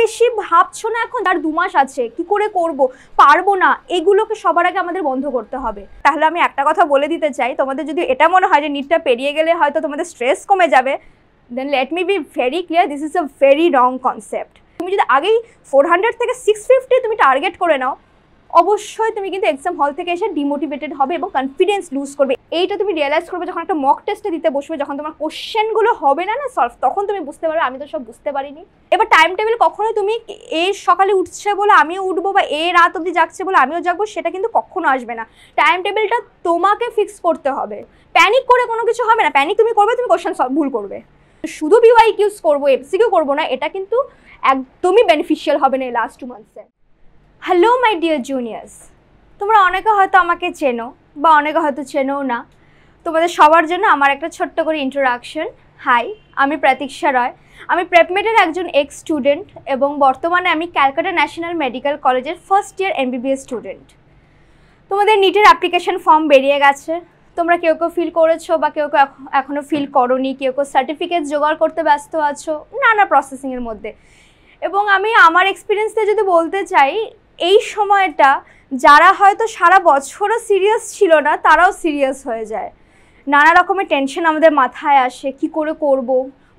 বেশি ভাবছো না এখন, আর 2 মাস আছে, কি করে করব, পারবো না, এগুলোকে সবার আগে আমাদের বন্ধ করতে হবে। তাহলে আমি একটা কথা বলে দিতে চাই, তোমাদের যদি এটা মনে হয় যে নিটটা পেরিয়ে গেলে হয়তো তোমাদের স্ট্রেস কমে যাবে, then let me be very clear, this is a very wrong concept. তুমি যদি আগেই 400 থেকে 650 তুমি টার্গেট করে নাও, অবশ্যই তুমি কিন্তু এক্সাম হল থেকে এসে ডিমোটিভেটেড হবে এবং কনফিডেন্স লুজ করবে। এইটা তুমি রিয়েলাইজ করবে যখন একটা মক টেস্টে দিতে বসবে, যখন তোমার কোশ্চেনগুলো হবে না সলভ, তখন তুমি বুঝতে পারবে আমি তো সব বুঝতে পারিনি। এবার টাইম টেবিল কখনোই তুমি এ সকালে উঠছে বলে আমিও উঠবো বা এ রাত অবধি জাগছে বলে আমিও জাগবো, সেটা কিন্তু কখনো আসবে না। টাইম টেবিলটা তোমাকে ফিক্স করতে হবে। প্যানিক করে কোনো কিছু হবে না। প্যানিক তুমি করবে, তুমি কোশ্চেন ভুল করবে। শুধু বিওয়াইকিউজ করবো, এমসিকিউ করবো না, এটা কিন্তু একদমই বেনিফিশিয়াল হবে না এই লাস্ট 2 মান্থসে। হ্যালো মাই ডিয়ার জুনিয়ার্স, তোমরা অনেকে হয়তো আমাকে চেনো বা অনেকে হয়তো চেনোও না। তোমাদের সবার জন্য আমার একটা ছোট্ট করে ইন্ট্রোডাকশন। হাই, আমি প্রতীক্ষা রয়। আমি প্রেপমেটের একজন এক্স স্টুডেন্ট এবং বর্তমানে আমি ক্যালকাটা ন্যাশনাল মেডিকেল কলেজের ফার্স্ট ইয়ার MBBS স্টুডেন্ট। তোমাদের নিটের অ্যাপ্লিকেশন ফর্ম বেরিয়ে গেছে। তোমরা কেউ কেউ ফিল করেছো বা কেউ কেউ এখনও ফিল করোনি, কেউ কেউ সার্টিফিকেট জোগাড় করতে ব্যস্ত আছো নানা প্রসেসিংয়ের মধ্যে। এবং আমি আমার এক্সপিরিয়েন্সে যদি বলতে চাই, এই সময়টা যারা হয়তো সারা বছরও সিরিয়াস ছিল না তারাও সিরিয়াস হয়ে যায়। নানা রকমের টেনশন আমাদের মাথায় আসে, কি করে করব,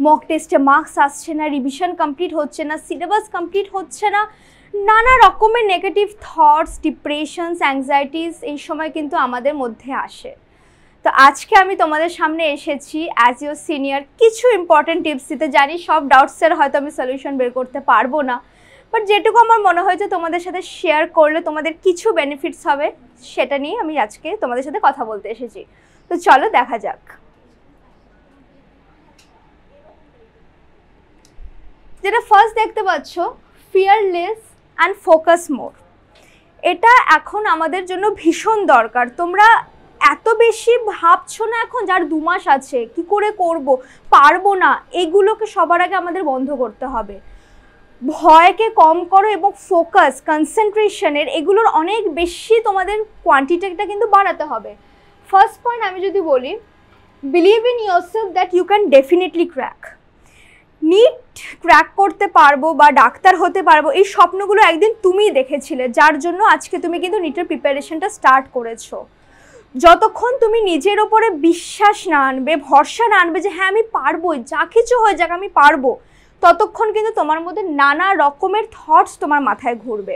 মক টেস্টে মার্কস আসছে না, রিভিশন কমপ্লিট হচ্ছে না, সিলেবাস কমপ্লিট হচ্ছে না, নানা রকমের নেগেটিভ থটস, ডিপ্রেশনস, অ্যাংজাইটিস এই সময় কিন্তু আমাদের মধ্যে আসে। তো আজকে আমি তোমাদের সামনে এসেছি অ্যাজ ইউর সিনিয়র কিছু ইম্পর্টেন্ট টিপস দিতে। জানি সব ডাউটসের হয়তো আমি সলিউশন বের করতে পারবো না, বাট যেটুকু আমার মনে হয়েছে তোমাদের সাথে শেয়ার করলে তোমাদের কিছু বেনিফিটস হবে, সেটা নিয়ে আমি আজকে তোমাদের সাথে কথা বলতে এসেছি। তো চলো দেখা যাক। যেটা ফার্স্ট দেখতে পাচ্ছ, ফিয়ারলেস অ্যান্ড ফোকাস মোর। এটা এখন আমাদের জন্য ভীষণ দরকার। তোমরা এত বেশি ভাবছো না এখন, যার 2 মাস আছে, কি করে করব, পারবো না, এগুলোকে সবার আগে আমাদের বন্ধ করতে হবে। ভয়কে কম করো এবং ফোকাস, কনসেন্ট্রেশনের এগুলোর অনেক বেশি তোমাদের কোয়ান্টিটিটা কিন্তু বাড়াতে হবে। ফার্স্ট পয়েন্ট আমি যদি বলি, believe in yourself that you can definitely crack. NEET crack করতে পারবো বা ডাক্তার হতে পারবো, এই স্বপ্নগুলো একদিন তুমিই দেখেছিলে, যার জন্য আজকে তুমি কিন্তু নিটের প্রিপারেশনটা স্টার্ট করেছো। যতক্ষণ তুমি নিজের ওপরে বিশ্বাস না আনবে, ভরসা না আনবে যে হ্যাঁ আমি পারবো, যা কিছু হয়ে যাক আমি পারবো, ততক্ষণ কিন্তু তোমার মধ্যে নানা রকমের থটস তোমার মাথায় ঘুরবে।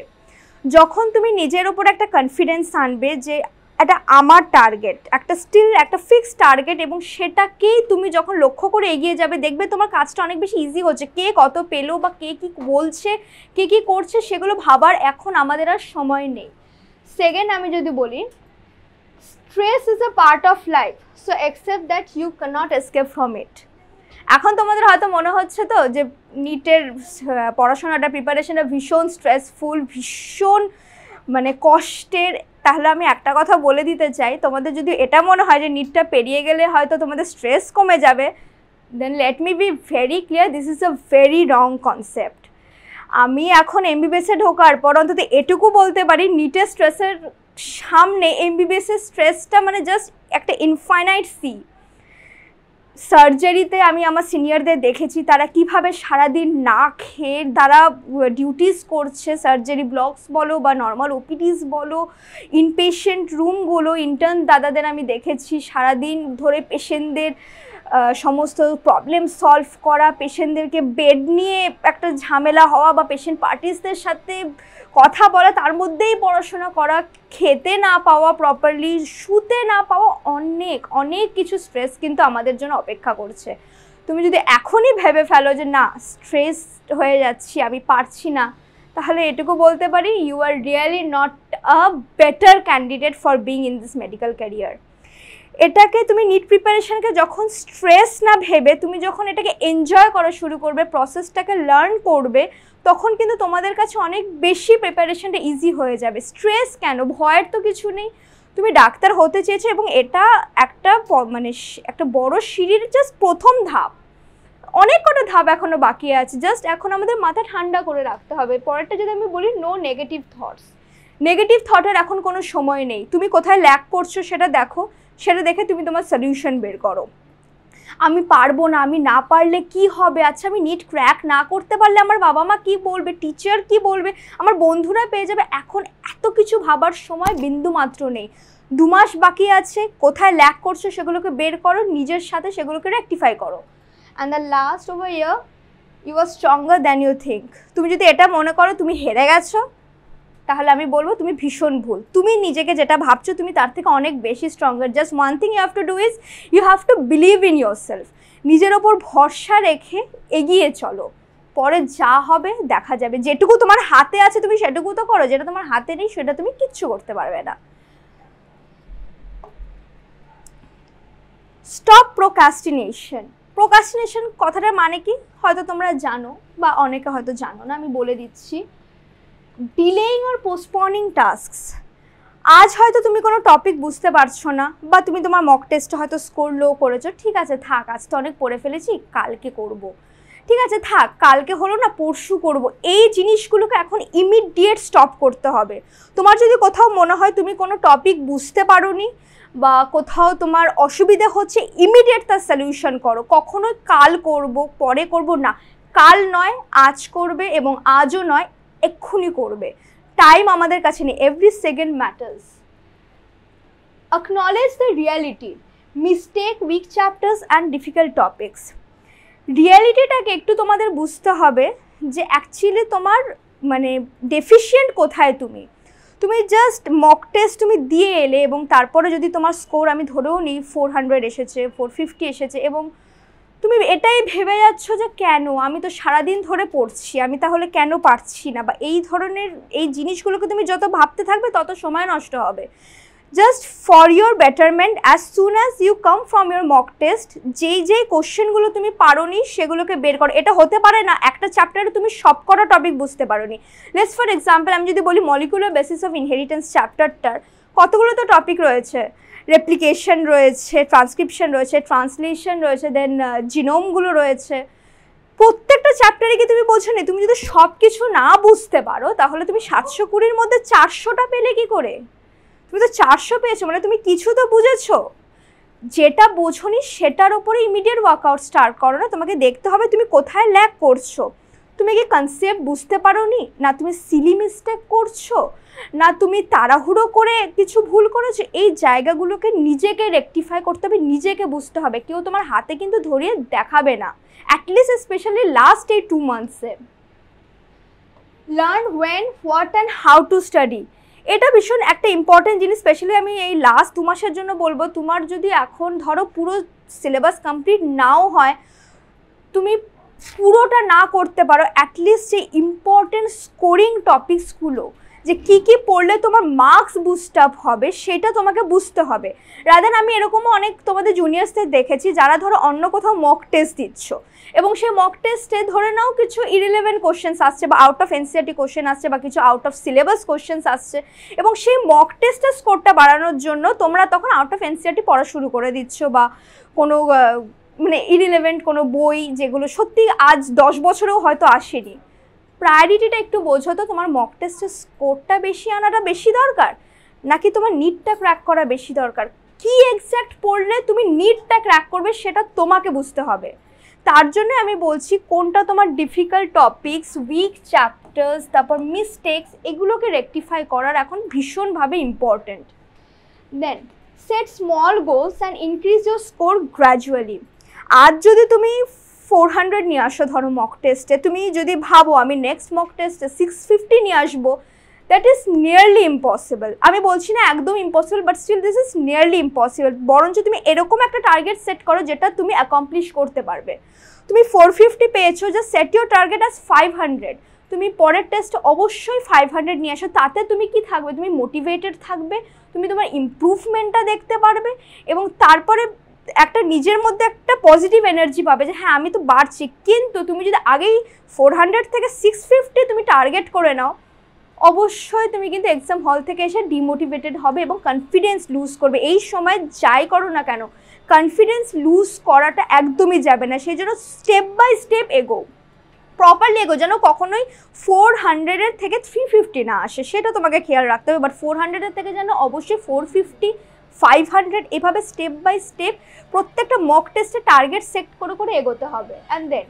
যখন তুমি নিজের ওপর একটা কনফিডেন্স আনবে যে এটা আমার টার্গেট, একটা স্টিল একটা ফিক্সড টার্গেট, এবং সেটাকেই তুমি যখন লক্ষ্য করে এগিয়ে যাবে, দেখবে তোমার কাজটা অনেক বেশি ইজি হচ্ছে। কে কত পেলো বা কে কী বলছে, কে কী করছে, সেগুলো ভাবার এখন আমাদের আর সময় নেই। সেকেন্ড আমি যদি বলি, stress is a part of life, so accept that you cannot escape from it. এখন তোমাদের হয়তো মনে হচ্ছে তো যে নিটের পড়াশোনাটা, প্রিপারেশনটা ভীষণ স্ট্রেসফুল, ভীষণ মানে কষ্টের। তাহলে আমি একটা কথা বলে দিতে চাই, তোমাদের যদি এটা মনে হয় যে নিটটা পেরিয়ে গেলে হয়তো তোমাদের স্ট্রেস কমে যাবে, then let me be very clear, this is a very wrong concept. আমি এখন MBBS-এ ঢোকার পর অন্তত এটুকু বলতে পারি, নিটের স্ট্রেসের সামনে MBBS-এর স্ট্রেসটা মানে জাস্ট একটা ইনফাইনাইট সি। সার্জারিতে আমি আমার সিনিয়রদের দেখেছি তারা কিভাবে সারাদিন না খেয়ে তারা ডিউটিস করছে, সার্জারি ব্লকস বলো বা নর্মাল OPDs বলো, ইনপেশেন্ট রুমগুলো, ইন্টার্ন দাদাদের আমি দেখেছি সারাদিন ধরে পেশেন্টদের সমস্ত প্রবলেম সলভ করা, পেশেন্টদেরকে বেড নিয়ে একটা ঝামেলা হওয়া বা পেশেন্ট পার্টিসদের সাথে কথা বলা, তার মধ্যেই পড়াশোনা করা, খেতে না পাওয়া প্রপারলি, শুতে না পাওয়া, অনেক অনেক কিছু স্ট্রেস কিন্তু আমাদের জন্য অপেক্ষা করছে। তুমি যদি এখনই ভেবে ফেলো যে না স্ট্রেস হয়ে যাচ্ছি, আমি পারছি না, তাহলে এটুকু বলতে পারি, you are really not a better candidate for being in this medical career. এটাকে তুমি নিট প্রিপারেশনকে যখন স্ট্রেস না ভেবে তুমি যখন এটাকে এনজয় করা শুরু করবে, প্রসেসটাকে লার্ন করবে, তখন কিন্তু তোমাদের কাছে অনেক বেশি প্রিপারেশনটা ইজি হয়ে যাবে। স্ট্রেস কেন, ভয়ের তো কিছু নেই। তুমি ডাক্তার হতে চেয়েছো এবং এটা একটা মানে একটা বড় সিঁড়ির জাস্ট প্রথম ধাপ, অনেক কটা ধাপ এখনও বাকি আছে। জাস্ট এখন আমাদের মাথা ঠান্ডা করে রাখতে হবে। পরেরটা যদি আমি বলি, নো নেগেটিভ থটস। নেগেটিভ থটের এখন কোনো সময় নেই। তুমি কোথায় ল্যাক করছো সেটা দেখো, সেটা দেখে তুমি তোমার সলিউশন বের করো। আমি পারবো না, আমি না পারলে কি হবে, আচ্ছা আমি নিট ক্র্যাক না করতে পারলে আমার বাবা মা কী বলবে, টিচার কি বলবে, আমার বন্ধুরা পেয়ে যাবে। এখন এত কিছু ভাবার সময় বিন্দু মাত্র নেই। 2 মাস বাকি আছে, কোথায় ল্যাক করছো সেগুলোকে বের করো, নিজের সাথে সেগুলোকে রেকটিফাই করো। And the last over year you are stronger than you think. তুমি যদি এটা মনে করো তুমি হেরে গেছো, তাহলে আমি বলবো তুমি ভীষণ ভুল। তুমি নিজেকে যেটা ভাবছো তুমি তার থেকে অনেক বেশি stronger. Just one thing you have to do is you have to believe in yourself. নিজের ওপর ভরসা রেখে এগিয়ে চলো, পরে যা হবে দেখা যাবে। যেটুকু তোমার হাতে আছে তুমি সেটুকু তো করো, যেটা তোমার হাতে নেই সেটা তুমি কিচ্ছু করতে পারবে না। Stop procrastination. প্রোক্রাস্টিনেশন কথাটার মানে কি হয়তো তোমরা জানো বা অনেকে হয়তো জানো না, আমি বলে দিচ্ছি। Delaying or postponing tasks. আজ হয়তো তুমি কোনো টপিক বুঝতে পারছো না, বা তুমি তোমার মক টেস্টে হয়তো স্কোর লো করেছো, ঠিক আছে থাক, আজ তো অনেক পড়ে ফেলেছি, কালকে করব। ঠিক আছে থাক, কালকে হলো না পরশু করব। এই জিনিসগুলোকে এখন ইমিডিয়েট স্টপ করতে হবে। তোমার যদি কোথাও মনে হয় তুমি কোনো টপিক বুঝতে পারোনি বা কোথাও তোমার অসুবিধা হচ্ছে, ইমিডিয়েট তার সলিউশন করো। কখনোই কাল করব পরে করব না, কাল নয় আজ করবে, এবং আজও নয় এক্ষুনি করবে। টাইম আমাদের কাছে নেই, every second matters. Acknowledge the reality, mistake, weak chapters and difficult topics. রিয়ালিটিটাকে একটু তোমাদের বুঝতে হবে যে অ্যাকচুয়ালি তোমার মানে ডেফিশিয়েন্ট কোথায়। তুমি জাস্ট মক টেস্ট তুমি দিয়ে এলে এবং তারপরে যদি তোমার স্কোর আমি ধরেও নিই 400 এসেছে, 450 এসেছে, এবং তুমি এটাই ভেবে যাচ্ছ যে কেন, আমি তো সারাদিন ধরে পড়ছি, আমি তাহলে কেন পারছি না, বা এই ধরনের এই জিনিসগুলোকে তুমি যত ভাবতে থাকবে তত সময় নষ্ট হবে। Just for your betterment, as soon as you come from your mock test, যেই কোশ্চেনগুলো তুমি পারোনি সেগুলোকে বের করো। এটা হতে পারে না একটা চ্যাপ্টারে তুমি সবকটা টপিক বুঝতে পারোনি। লেটস ফর এক্সাম্পল আমি যদি বলি মলিকুলার বেসিস অফ ইনহেরিটেন্স চ্যাপ্টারটার কতগুলো তো টপিক রয়েছে, রেপ্লিকেশন রয়েছে, ট্রান্সক্রিপশন রয়েছে, ট্রান্সলেশন রয়েছে, দেন জিনোমগুলো রয়েছে। প্রত্যেকটা চ্যাপ্টারে কি তুমি বোঝো নি? তুমি যদি সব কিছু না বুঝতে পারো তাহলে তুমি 720-র মধ্যে 400টা পেলে কি করে? তুমি তো 400 পেয়েছো, মানে তুমি কিছু তো বুঝেছো। যেটা বোঝোনি সেটার ওপরে ইমিডিয়েট ওয়ার্কআউট স্টার্ট করো না। তোমাকে দেখতে হবে তুমি কোথায় ল্যাক করছো। তুমি কি কনসেপ্ট বুঝতে পারোনি, না তুমি সিলি মিস্টেক করছো, না তুমি তাড়াহুড়ো করে কিছু ভুল করেছো। এই জায়গাগুলোকে নিজেকে রেকটিফাই করতে হবে, নিজেকে বুঝতে হবে। কেউ তোমার হাতে কিন্তু ধরিয়ে দেখাবে না, অ্যাটলিস্ট স্পেশালি লাস্ট এই 2 মান্থসে। Learn when, what and how to study. এটা ভীষণ একটা ইম্পর্টেন্ট জিনিস। স্পেশালি আমি এই লাস্ট 2 মাসের জন্য বলবো, তোমার যদি এখন ধরো পুরো সিলেবাস কমপ্লিট নাও হয়, তুমি পুরোটা না করতে পারো, অ্যাটলিস্ট সেই ইম্পর্টেন্ট স্কোরিং টপিকসগুলো যে কী কী পড়লে তোমার মার্কস বুস্ট আপ হবে সেটা তোমাকে বুঝতে হবে। রাদার আমি এরকমও অনেক তোমাদের জুনিয়র্সদের দেখেছি যারা ধরো অন্য কোথাও মক টেস্ট দিচ্ছ, এবং সেই মক টেস্টে ধরে নাও কিছু ইরিলেভেন্ট কোশ্চেন্স আসছে, বা আউট অফ এনসিইআরটি কোশ্চেন আসছে, বা কিছু আউট অফ সিলেবাস কোশ্চেন্স আসছে, এবং সেই মক টেস্টের স্কোরটা বাড়ানোর জন্য তোমরা তখন আউট অফ এনসিইআরটি পড়া শুরু করে দিচ্ছ, বা কোনো মানে ইরিলেভেন্ট কোনো বই যেগুলো সত্যি আজ 10 বছরেও হয়তো আসেনি। প্রায়োরিটিটা একটু বোঝো তো, তোমার মক টেস্টের স্কোরটা বেশি আনাটা বেশি দরকার, নাকি তোমার নিটটা ক্র্যাক করা বেশি দরকার? কি এক্স্যাক্ট পড়লে তুমি নিটটা ক্র্যাক করবে সেটা তোমাকে বুঝতে হবে। তার জন্য আমি বলছি কোনটা তোমার ডিফিকাল্ট টপিকস, উইক চ্যাপ্টার্স, তারপর মিস্টেক্স, এগুলোকে রেকটিফাই করার এখন ভীষণভাবে important. Then set small goals and increase your score gradually. আজ যদি তুমি 400 নিয়ে আসো ধরো মক টেস্টে, তুমি যদি ভাবো আমি নেক্সট মক টেস্টে 650 নিয়ে আসবো, দ্যাট ইজ নিয়ারলি ইম্পসিবল। আমি বলছি না একদম impossible, but still this is nearly impossible. বরঞ্চ তুমি এরকম একটা টার্গেট সেট করো যেটা তুমি অ্যাকমপ্লিশ করতে পারবে। তুমি 450 পেয়েছো, just set your target as 500। তুমি পরের টেস্টে অবশ্যই 500 নিয়ে আসো। তাতে তুমি কি থাকবে? তুমি মোটিভেটেড থাকবে, তুমি তোমার ইমপ্রুভমেন্টটা দেখতে পারবে, এবং তারপরে একটা নিজের মধ্যে একটা পজিটিভ এনার্জি পাবে যে হ্যাঁ আমি তো বাড়ছি। কিন্তু তুমি যদি আগেই 400 থেকে 650 তুমি টার্গেট করে নাও, অবশ্যই তুমি কিন্তু এক্সাম হল থেকে এসে ডিমোটিভেটেড হবে এবং কনফিডেন্স লুজ করবে। এই সময় যাই করো না কেন, কনফিডেন্স লুজ করাটা একদমই যাবে না। সেই জন্য স্টেপ বাই স্টেপ এগো, প্রপারলি এগো, যেন কখনোই 400 থেকে 350 না আসে, সেটা তোমাকে খেয়াল রাখতে হবে। বাট 400 থেকে যেন অবশ্যই 450, 500, এভাবে স্টেপ বাই স্টেপ প্রত্যেকটা মক টেস্টে টার্গেট সেট করে করে এগোতে হবে। অ্যান্ড দেন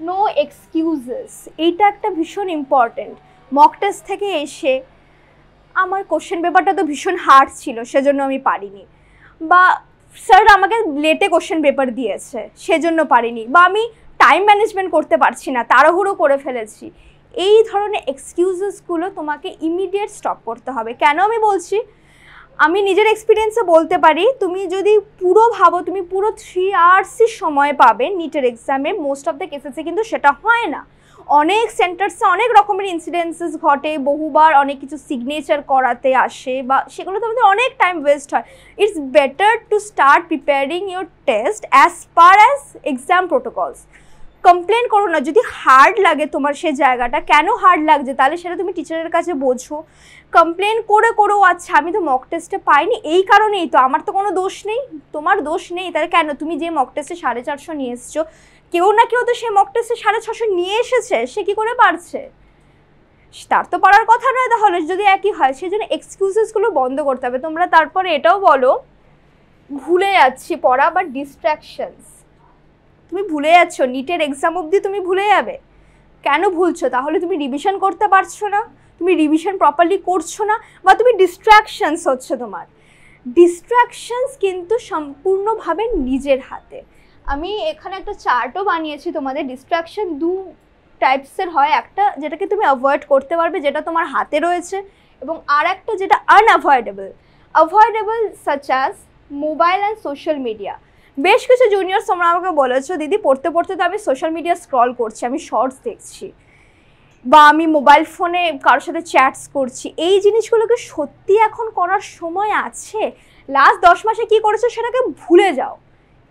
নো এক্সকিউজেস, এইটা একটা ভীষণ ইম্পর্টেন্ট। মক টেস্ট থেকে এসে আমার কোশ্চেন পেপারটা তো ভীষণ হার্ড ছিল, সেজন্য আমি পারিনি, বা স্যার আমাকে লেটে কোশ্চেন পেপার দিয়েছে সেজন্য পারিনি, বা আমি টাইম ম্যানেজমেন্ট করতে পারছি না, তাড়াহুড়ো করে ফেলেছি, এই ধরনের এক্সকিউজেসগুলো তোমাকে ইমিডিয়েট স্টপ করতে হবে। কেন আমি বলছি, আমি নিজের এক্সপিরিয়েন্সে বলতে পারি, তুমি যদি পুরো ভাবো তুমি পুরো 3 আওয়ার্সই সময় পাবে নিটের এক্সামে, মোস্ট অফ দ্য কেসেসে কিন্তু সেটা হয় না। অনেক সেন্টার্সে অনেক রকমের ইনসিডেন্সেস ঘটে, বহুবার অনেক কিছু সিগনেচার করাতে আসে, বা সেগুলোতে আমাদের অনেক টাইম ওয়েস্ট হয়। It's better to start preparing your test as per as exam protocols. Complain করো না যদি হার্ড লাগে তোমার সেই জায়গাটা, কেন হার্ড লাগছে তাহলে সেটা তুমি টিচারের কাছে বোঝো। কমপ্লেন করে করো, আচ্ছা আমি তো মক টেস্টে পাইনি এই কারণেই তো, আমার তো কোনো দোষ নেই, তোমার দোষ নেই, তাহলে কেন তুমি যে মক টেস্টে 450 নিয়ে এসছো, কেউ না কেউ তো সেই মক টেস্টে 650 নিয়ে এসেছে, সে কী করে পারছে, তার তো পারার কথা নয়, তাহলে যদি একই হয়। সেই জন্য এক্সকিউজেসগুলো বন্ধ করতে হবে। তোমরা তারপরে এটাও বলো ভুলে যাচ্ছি পড়া, বা ডিস্ট্র্যাকশনস, তুমি ভুলে যাচ্ছ, নিটের এক্সাম অবধি তুমি ভুলে যাবে। কেন ভুলছো? তাহলে তুমি রিভিশন করতে পারছো না, তুমি রিভিশন প্রপারলি করছো না, বা তুমি ডিস্ট্র্যাকশনস হচ্ছে তোমার। ডিস্ট্র্যাকশনস কিন্তু সম্পূর্ণভাবে নিজের হাতে। আমি এখানে একটা চার্টও বানিয়েছি তোমাদের। ডিস্ট্র্যাকশন দু টাইপসের হয়, একটা যেটাকে তুমি অ্যাভয়েড করতে পারবে, যেটা তোমার হাতে রয়েছে, এবং আর একটা যেটা unavoidable. Avoidable such as mobile and social media. বেশ কিছু জুনিয়র্স তোমরা আমাকে বলেছো, দিদি পড়তে পড়তে তো আমি সোশ্যাল মিডিয়া স্ক্রল করছি, আমি শর্টস দেখছি, বা আমি মোবাইল ফোনে কারোর সাথে চ্যাটস করছি। এই জিনিসগুলোকে সত্যি এখন করার সময় আছে? লাস্ট 10 মাসে কী করেছো সেটাকে ভুলে যাও।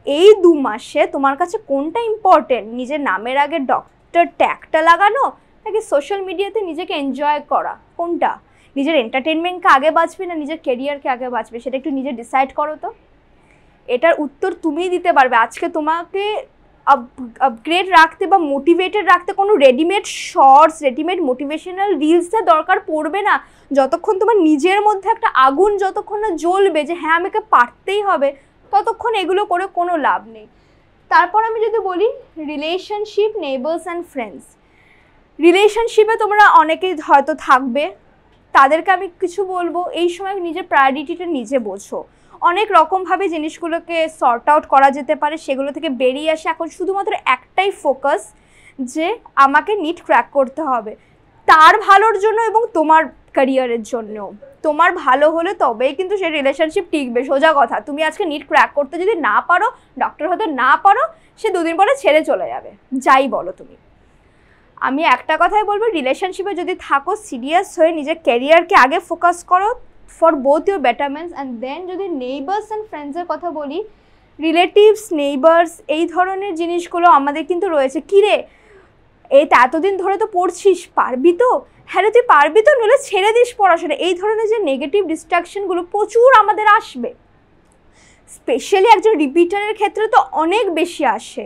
এই 2 মাসে তোমার কাছে কোনটা ইম্পর্টেন্ট? নিজের নামের আগে ডক্টর ট্যাগটা লাগানো, নাকি সোশ্যাল মিডিয়াতে নিজেকে এনজয় করা? কোনটা? নিজের এন্টারটেনমেন্টকে আগে বাঁচবে না নিজের কেরিয়ারকে আগে বাঁচবে, সেটা একটু নিজে ডিসাইড করো তো। এটার উত্তর তুমিই দিতে পারবে। আজকে তোমাকে আপগ্রেড রাখতে বা মোটিভেটেড রাখতে কোনো রেডিমেড শর্টস, রেডিমেড মোটিভেশনাল রিলসের দরকার পড়বে না। যতক্ষণ তোমার নিজের মধ্যে একটা আগুন যতক্ষণ না জ্বলবে যে হ্যাঁ আমাকে পারতেই হবে, ততক্ষণ এগুলো করে কোনো লাভ নেই। তারপর আমি যদি বলি রিলেশনশিপ, নেইবার্স অ্যান্ড ফ্রেন্ডস। রিলেশনশিপে তোমরা অনেকেই হয়তো থাকবে, তাদেরকে আমি কিছু বলবো, এই সময় নিজের প্রায়োরিটিটা নিজে বোঝো। অনেক রকমভাবে জিনিসগুলোকে সর্ট আউট করা যেতে পারে, সেগুলো থেকে বেরিয়ে আসে। এখন শুধুমাত্র একটাই ফোকাস, যে আমাকে নিট ক্র্যাক করতে হবে, তার ভালোর জন্য এবং তোমার ক্যারিয়ারের জন্য। তোমার ভালো হলে তবেই কিন্তু সেই রিলেশনশিপ টিকবে, সোজা কথা। তুমি আজকে নিট ক্র্যাক করতে যদি না পারো, ডক্টর হতে না পারো, সে 2 দিন পরে ছেড়ে চলে যাবে, যাই বলো তুমি। আমি একটা কথাই বলবো, রিলেশনশিপে যদি থাকো সিরিয়াস হয়ে নিজের ক্যারিয়ারকে আগে ফোকাস করো for both your betterments. And then যদি নেইবার্স অ্যান্ড ফ্রেন্ডসের কথা বলি, রিলেটিভস, নেইবার্স, এই ধরনের জিনিসগুলো আমাদের কিন্তু রয়েছে। কিরে এই তো এতদিন ধরে তো পড়ছিস, পারবি তো? হ্যাঁ রে তুই পারবি তো, নইলে ছেড়ে দিস পড়াশোনা। এই ধরনের যে নেগেটিভ ডিস্ট্রাকশনগুলো প্রচুর আমাদের আসবে, স্পেশালি একজন রিপিটারের ক্ষেত্রে তো অনেক বেশি আসে,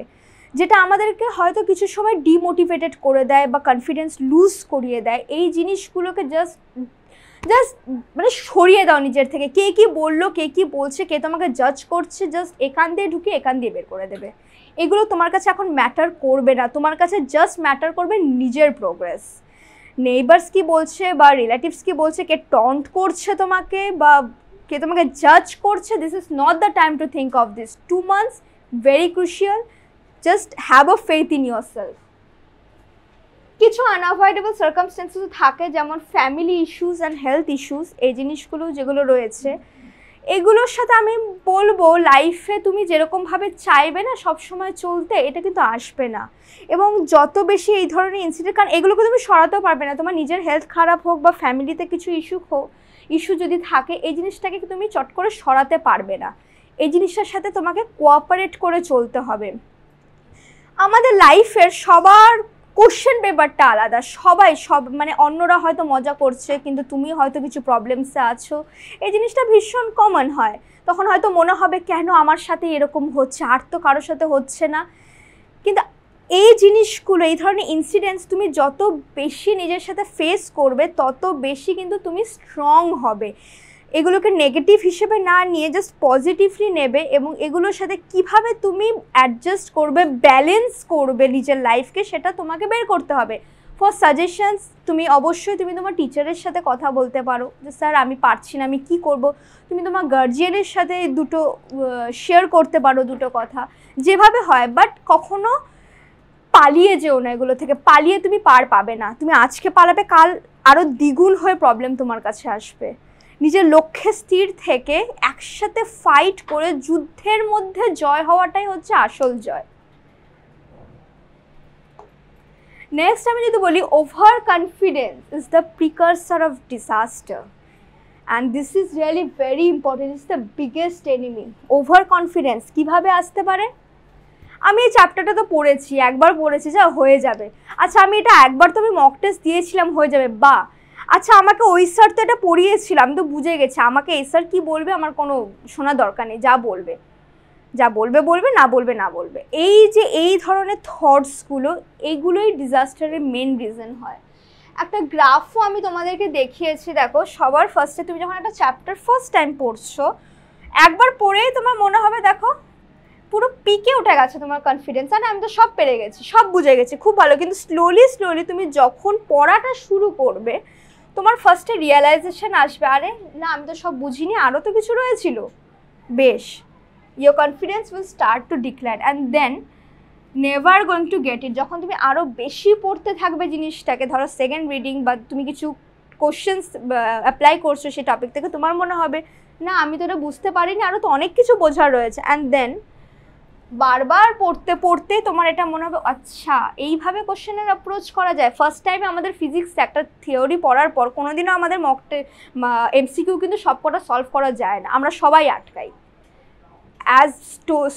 যেটা আমাদেরকে হয়তো কিছু সময় ডিমোটিভেটেড করে দেয় বা কনফিডেন্স লুজ করিয়ে দেয়। এই জিনিসগুলোকে জাস্ট মানে সরিয়ে দাও নিজের থেকে। কে কী বললো, কে কী বলছে, কে তোমাকে জাজ করছে, জাস্ট এখান দিয়ে ঢুকে এখান দিয়ে বের করে দেবে। এগুলো তোমার কাছে এখন ম্যাটার করবে না, তোমার কাছে জাস্ট ম্যাটার করবে নিজের প্রোগ্রেস। নেইবার্স কী বলছে বা রিলেটিভস কী বলছে, কে টন্ট করছে তোমাকে বা কে তোমাকে জাজ করছে, this is not the time to think of this. 2 months very crucial, just have a faith in your self. কিছু আনঅ্যাভয়েডেবল সার্কামস্টেন্সেস থাকে, যেমন family issues and health issues, এই জিনিসগুলো যেগুলো রয়েছে, এগুলোর সাথে আমি বলবো লাইফে তুমি যেরকমভাবে চাইবে না সবসময় চলতে, এটা কিন্তু আসবে না। এবং যত বেশি এই ধরনের ইনসিডেন্ট, কারণ এগুলোকে তুমি সরাতেও পারবে না, তোমার নিজের হেলথ খারাপ হোক বা ফ্যামিলিতে কিছু ইস্যু যদি থাকে, এই জিনিসটাকে তুমি চট করে সরাতে পারবে না। এই জিনিসটার সাথে তোমাকে কোঅপারেট করে চলতে হবে। আমাদের লাইফের সবার কোশ্চেন পেপারটা আলাদা, সব মানে অন্যরা হয়তো মজা করছে কিন্তু তুমি হয়তো কিছু প্রবলেমসে আছো, এই জিনিসটা ভীষণ কমন হয়। তখন হয়তো মনে হবে কেন আমার সাথে এরকম হচ্ছে, আর তো কারোর সাথে হচ্ছে না। কিন্তু এই জিনিসগুলো, এই ধরনের ইনসিডেন্টস তুমি যত বেশি নিজের সাথে ফেস করবে, তত বেশি কিন্তু তুমি স্ট্রং হবে। এগুলোকে নেগেটিভ হিসেবে না নিয়ে জাস্ট পজিটিভলি নেবে এবং এগুলোর সাথে কিভাবে তুমি অ্যাডজাস্ট করবে, ব্যালেন্স করবে নিজের লাইফকে, সেটা তোমাকে বের করতে হবে। ফর সাজেশনস তুমি অবশ্যই তুমি তোমার টিচারের সাথে কথা বলতে পারো যে স্যার আমি পারছি না, আমি কি করব। তুমি তোমার গার্জিয়ানের সাথে দুটো শেয়ার করতে পারো, দুটো কথা যেভাবে হয়। বাট কখনো পালিয়ে যেও না এগুলো থেকে, পালিয়ে তুমি পার পাবে না। তুমি আজকে পালাবে, কাল আরও দ্বিগুণ হয়ে প্রবলেম তোমার কাছে আসবে। নিজের লক্ষ্যে স্থির থেকে একসাথে ফাইট করে যুদ্ধের মধ্যে জয় হওয়াটাই হচ্ছে আসল জয়। নেক্সট আমি যদি বলি, overconfidence is the precursor of disaster and this is really very important, is the biggest enemy. Overconfidence কীভাবে আসতে পারে? আমি এই চ্যাপ্টারটা তো পড়েছি, একবার পড়েছি, যা হয়ে যাবে। আচ্ছা আমি এটা একবার তো আমি মক টেস্ট দিয়েছিলাম, হয়ে যাবে। বা আচ্ছা আমাকে ওই স্যার তো এটা পড়িয়েছিল, আমি তো বুঝে গেছি, আমাকে এই স্যার কী বলবে আমার কোনো শোনার দরকার নেই, যা বলবে বলবে, না বলবে না বলবে। এই যে এই ধরনের থটসগুলো, এইগুলোই ডিজাস্টারের মেন রিজন হয়। একটা গ্রাফও আমি তোমাদেরকে দেখিয়েছি, দেখো সবার ফার্স্টে তুমি যখন একটা চ্যাপ্টার ফার্স্ট টাইম পড়ছো, একবার পড়েই তোমার মনে হবে দেখো পুরো পিকে উঠে গেছে তোমার কনফিডেন্স, আর আমি তো সব পেরে গেছি, সব বুঝে গেছি, খুব ভালো। কিন্তু স্লোলি তুমি যখন পড়াটা শুরু করবে, তোমার ফার্স্টে রিয়েলাইজেশন আসবে, আরে না আমি তো সব বুঝিনি, আরও তো কিছু রয়েছিল। বেশ, your confidence will start to decline and then never going to get it। যখন তুমি আরও বেশি পড়তে থাকবে জিনিসটাকে, ধরো সেকেন্ড রিডিং বা তুমি কিছু কোশ্চেন্স অ্যাপ্লাই করছো সেই টপিক থেকে, তোমার মনে হবে না আমি তো এটা বুঝতে পারিনি, আরও তো অনেক কিছু বোঝার রয়েছে। অ্যান্ড দেন বারবার পড়তে পড়তে তোমার এটা মনে হবে আচ্ছা এইভাবে কোশ্চেনের অ্যাপ্রোচ করা যায়। ফার্স্ট টাইমে আমাদের ফিজিক্স একটা থিওরি পড়ার পর কোনোদিনও আমাদের মকটে এমসিকিউ কিন্তু সব কটা সলভ করা যায় না, আমরা সবাই আটকাই। As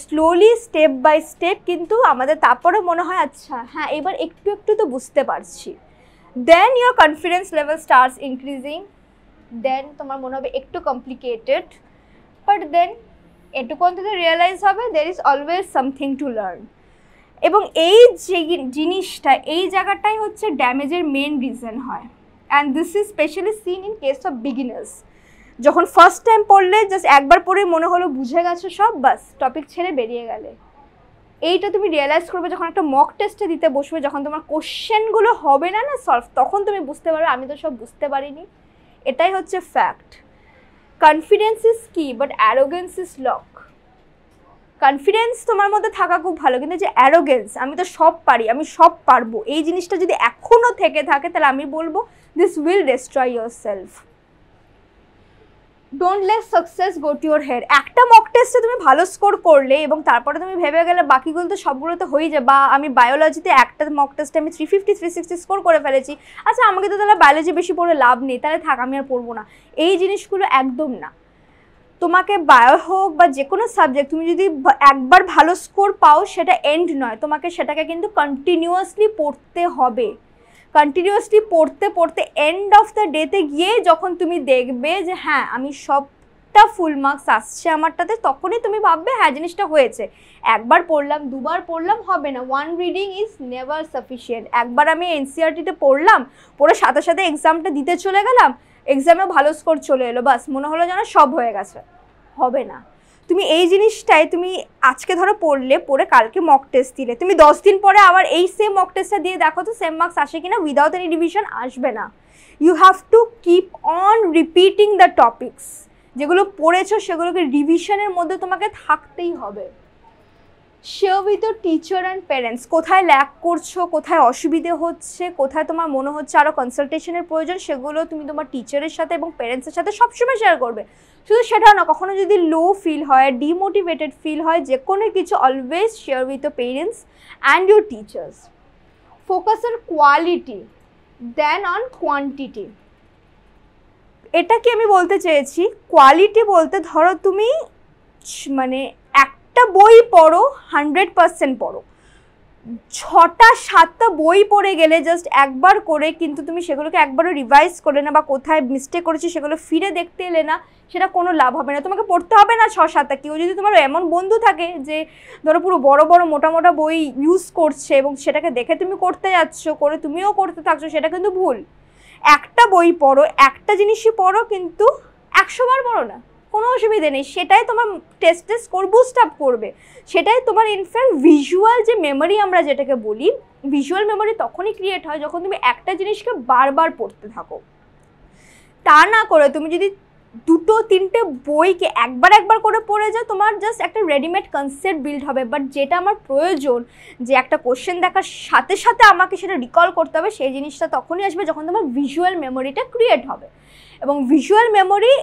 slowly step by step কিন্তু আমাদের তারপরে মনে হয় আচ্ছা হ্যাঁ এবার একটু একটু তো বুঝতে পারছি। Then your confidence level starts increasing, then তোমার মনে হবে একটু কমপ্লিকেটেড, বাট দেন এটুকু অন্তত রিয়েলাইজ হবে there is always something to learn. এবং এই যে জিনিসটা, এই জায়গাটাই হচ্ছে ড্যামেজের মেন রিজন হয়। And this is specially seen in case of beginners. যখন ফার্স্ট টাইম পড়লে জাস্ট একবার পড়ে মনে হলো বুঝে গেছো সব, বাস টপিক ছেড়ে বেরিয়ে গেলে। এইটা তুমি রিয়েলাইজ করবে যখন একটা মক টেস্টে দিতে বসবে, যখন তোমার কোশ্চেনগুলো হবে না সলভ, তখন তুমি বুঝতে পারবে আমি তো সব বুঝতে পারিনি। এটাই হচ্ছে ফ্যাক্ট। কনফিডেন্স ইজ কি, but arrogance is lock. Confidence তোমার মধ্যে থাকা খুব ভালো, কিন্তু যে অ্যারোগেন্স আমি তো সব পারি, আমি সব পারবো, এই জিনিসটা যদি এখনও থেকে থাকে তাহলে আমি বলবো this will destroy your self. Don't let success go to your head. একটা মক টেস্টে তুমি ভালো স্কোর করলে এবং তারপরে তুমি ভেবে গেলে বাকিগুলো তো সবগুলো তো হয়ে যায়, বা আমি বায়োলজিতে একটা মক টেস্টে আমি 350 360 স্কোর করে ফেলেছি, আচ্ছা আমাকে তো তাহলে বায়োলজি বেশি পড়ে লাভ নেই, তাহলে থাক আমি আর পড়বো না। এই জিনিসগুলো একদম না। তোমাকে বায়ো হোক বা যে কোনো সাবজেক্ট, তুমি যদি একবার ভালো স্কোর পাও সেটা এন্ড নয়, তোমাকে সেটাকে কিন্তু কন্টিনিউয়াসলি পড়তে হবে। কন্টিনিউয়াসলি পড়তে পড়তে এন্ড অফ দ্য ডেতে গিয়ে যখন তুমি দেখবে যে হ্যাঁ আমি সবটা ফুল মার্কস আসছে আমারটাতে, তখনই তুমি ভাববে হ্যাঁ জিনিসটা হয়েছে। একবার পড়লাম, দুবার পড়লাম হবে না। One reading is never sufficient. একবার আমি এনসিইআরটিতে পড়লাম, পড়ে সাথে সাথে এক্সামটা দিতে চলে গেলাম, এক্সামেও ভালো স্কোর চলে এলো, বাস মনে হলো যেন সব হয়ে গেছে, হবে না। তুমি এই জিনিসটাই তুমি আজকে ধরো পড়লে, পড়ে কালকে মক টেস্ট দিলে, তুমি 10 দিন পরে আবার এই সেম মক টেস্টটা দিয়ে দেখো তো সেম মার্কস আসে কিনা, উইদাউট এনি রিভিশন আসবে না। You have to keep on repeating the topics. যেগুলো পড়েছো সেগুলোকে রিভিশনের মধ্যে তোমাকে থাকতেই হবে। Share with your teacher and parents. কোথায় ল্যাক করছো, কোথায় অসুবিধে হচ্ছে, কোথায় তোমার মনে হচ্ছে আরও কনসালটেশনের প্রয়োজন, সেগুলো তুমি তোমার টিচারের সাথে এবং প্যারেন্টসের সাথে সবসময় শেয়ার করবে। শুধু সেটাও না, কখনো যদি লো ফিল হয়, ডিমোটিভেটেড ফিল হয়, যে কোনো কিছু, always share with your parents and your teachers. Focus on quality than on quantity. এটা কি আমি বলতে চেয়েছি, কোয়ালিটি বলতে ধরো তুমি মানে একটা বই পড়ো, 100% পড়ো, 6টা 7টা বই পড়ে গেলে জাস্ট একবার করে, কিন্তু তুমি সেগুলোকে একবারও রিভাইজ করে না বা কোথায় মিস্টেক করেছি সেগুলো ফিরে দেখতে এলে না, সেটা কোনো লাভ হবে না। তোমাকে পড়তে হবে না 6-7টা। কেউ যদি তোমার এমন বন্ধু থাকে যে ধরো পুরো বড় বড় মোটা মোটা বই ইউজ করছে এবং সেটাকে দেখে তুমি করতে যাচ্ছ, করে তুমিও করতে থাকছো, সেটা কিন্তু ভুল। একটা বই পড়ো, একটা জিনিসই পড়ো, কিন্তু 100 বার পড়ো না, কোনো অসুবিধে নেই, সেটাই তোমার টেস্ট স্কোর বুস্ট আপ করবে, সেটাই তোমার ইনফ্যাক্ট ভিজুয়াল যে মেমোরি আমরা যেটাকে বলি, ভিজুয়াল মেমোরি তখনই ক্রিয়েট হয় যখন তুমি একটা জিনিসকে বারবার পড়তে থাকো। তা না করে তুমি যদি 2-3টে বইকে একবার করে পড়ে যাও, তোমার জাস্ট একটা রেডিমেড কনসেপ্ট বিল্ড হবে। বাট যেটা আমার প্রয়োজন, যে একটা কোশ্চেন দেখার সাথে সাথে আমাকে সেটা রিকল করতে হবে, সেই জিনিসটা তখনই আসবে যখন তোমার ভিজুয়াল মেমোরিটা ক্রিয়েট হবে। এবং ভিজুয়াল মেমোরি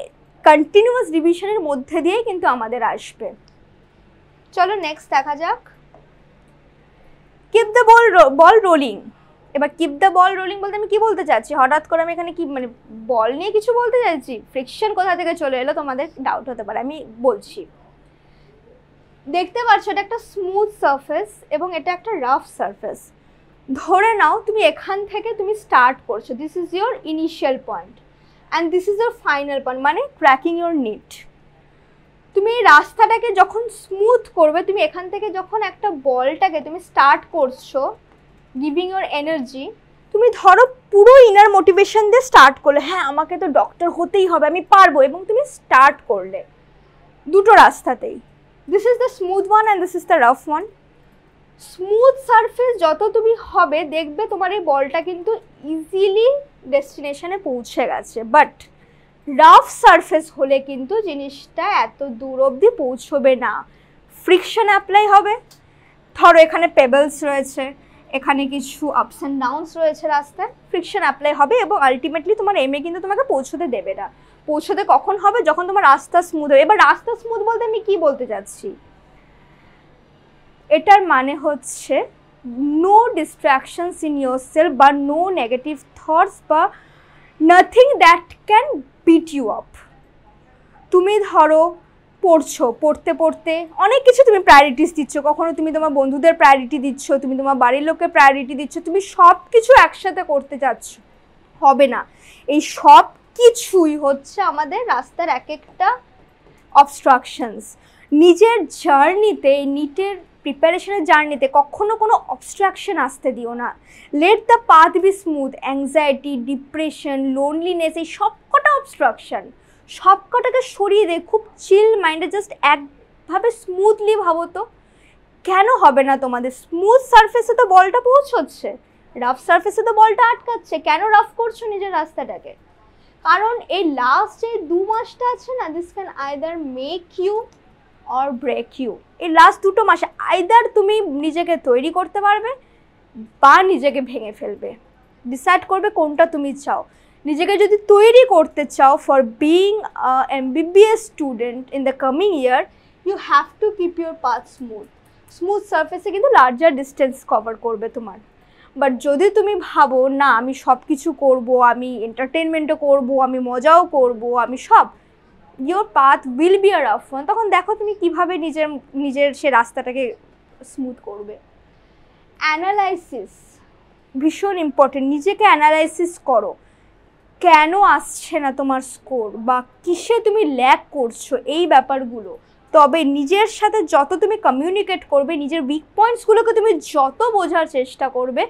কন্টিনিউয়াস রিভিশনের মধ্যে দিয়েই কিন্তু আমাদের আসবে। চলো নেক্সট দেখা যাক, কিপ দ্য বল রোলিং। এবার কিপ দ্য বল রোলিং বলতে আমি কি বলতে চাচ্ছি, হঠাৎ করে আমি এখানে কি মানে বল নিয়ে কিছু বলতে চাচ্ছি, ফ্রিকশন কোথা থেকে চলে এলো তোমাদের ডাউট হতে পারে, আমি বলছি। দেখতে পাচ্ছ এটা একটা স্মুথ সারফেস এবং এটা একটা রাফ সারফেস। ধরে নাও তুমি এখান থেকে তুমি স্টার্ট করছো, this is your initial point and this is your final point, মানে ক্র্যাকিং ইয়োর নিট। তুমি এই রাস্তাটাকে যখন স্মুথ করবে, তুমি এখান থেকে যখন একটা বলটাকে তুমি স্টার্ট করছো গিভিং ইয়োর এনার্জি, তুমি ধরো পুরো ইনার মোটিভেশন দিয়ে স্টার্ট করলে, হ্যাঁ আমাকে তো ডক্টর হতেই হবে, আমি পারবো, এবং তুমি স্টার্ট করলে দুটো রাস্তাতেই। This is the smooth one and this is the rough one. Smooth surface যত তুমি হবে দেখবে তোমার এই বলটা কিন্তু ইজিলি ডেস্টিনেশনে পৌঁছে গেছে, বাট রাফ সারফেস হলে কিন্তু জিনিসটা এত দূর অবধি পৌঁছবে না, ফ্রিকশন অ্যাপ্লাই হবে। ধরো এখানে পেবলস রয়েছে, এখানে কিছু আপস অ্যান্ড ডাউনস রয়েছে রাস্তায়, ফ্রিকশন অ্যাপ্লাই হবে এবং আলটিমেটলি তোমার এমে কিন্তু তোমাকে পৌঁছতে দেবে না। পৌঁছতে কখন হবে, যখন তোমার রাস্তা স্মুথ হবে। এবার রাস্তা স্মুথ বলতে আমি কি বলতে চাচ্ছি, এটার মানে হচ্ছে no distractions in yourself, বা নো নেগেটিভ থটস, বা nothing that can beat you up. তুমি ধরো পড়ছো, পড়তে পড়তে অনেক কিছু তুমি প্রায়োরিটিস দিচ্ছ, কখনো তুমি তোমার বন্ধুদের প্রায়োরিটি দিচ্ছ, তুমি তোমার বাড়ির লোকের প্রায়োরিটি দিচ্ছ, তুমি সব কিছু একসাথে করতে চাচ্ছ, হবে না। এই সব কিছুই হচ্ছে আমাদের রাস্তার এক একটা অবস্ট্রাকশনস। নিজের জার্নিতে, নিটের প্রিপারেশনের জার্নিতে কখনো কোনো অবস্ট্রাকশন আসতে দিও না। Let the path be smooth. Anxiety, depression, loneliness, এই সবকটা অবস্ট্রাকশন সবকটাকে সরিয়ে দে, খুব চিল মাইন্ডে জাস্ট একভাবে স্মুথলি ভাবো তো কেন হবে না তোমাদের। স্মুথ সারফেসে তো বলটা পৌঁছচ্ছে, রাফ সারফেসে তো বলটা আটকাচ্ছে, কেন রাফ করছো নিজের রাস্তাটাকে? কারণ এই লাস্ট যে 2 মাসটা আছে না, this can either make you or break you. এই লাস্ট 2টো মাসে আইদার তুমি নিজেকে তৈরি করতে পারবে বা নিজেকে ভেঙে ফেলবে, ডিসাইড করবে কোনটা তুমি চাও। নিজেকে যদি তৈরি করতে চাও for being MBBS student in the coming year, you have to keep your path smooth. Smooth সারফেসে কিন্তু লার্জার ডিস্টেন্স কভার করবে তোমার। বাট যদি তুমি ভাবো না আমি সব কিছু করবো, আমি এন্টারটেনমেন্টও করবো, আমি মজাও করবো, আমি সব, your path will be a rough one. তখন দেখো তুমি কীভাবে নিজের সে রাস্তাটাকে স্মুথ করবে। অ্যানালাইসিস ভীষণ ইম্পর্টেন্ট। নিজেকে অ্যানালাইসিস করো, কেন আসছে না তোমার স্কোর, বা কিসে তুমি ল্যাক করছো, এই ব্যাপারগুলো। তবে নিজের সাথে যত তুমি কমিউনিকেট করবে, নিজের উইক পয়েন্টসগুলোকে তুমি যত বোঝার চেষ্টা করবে,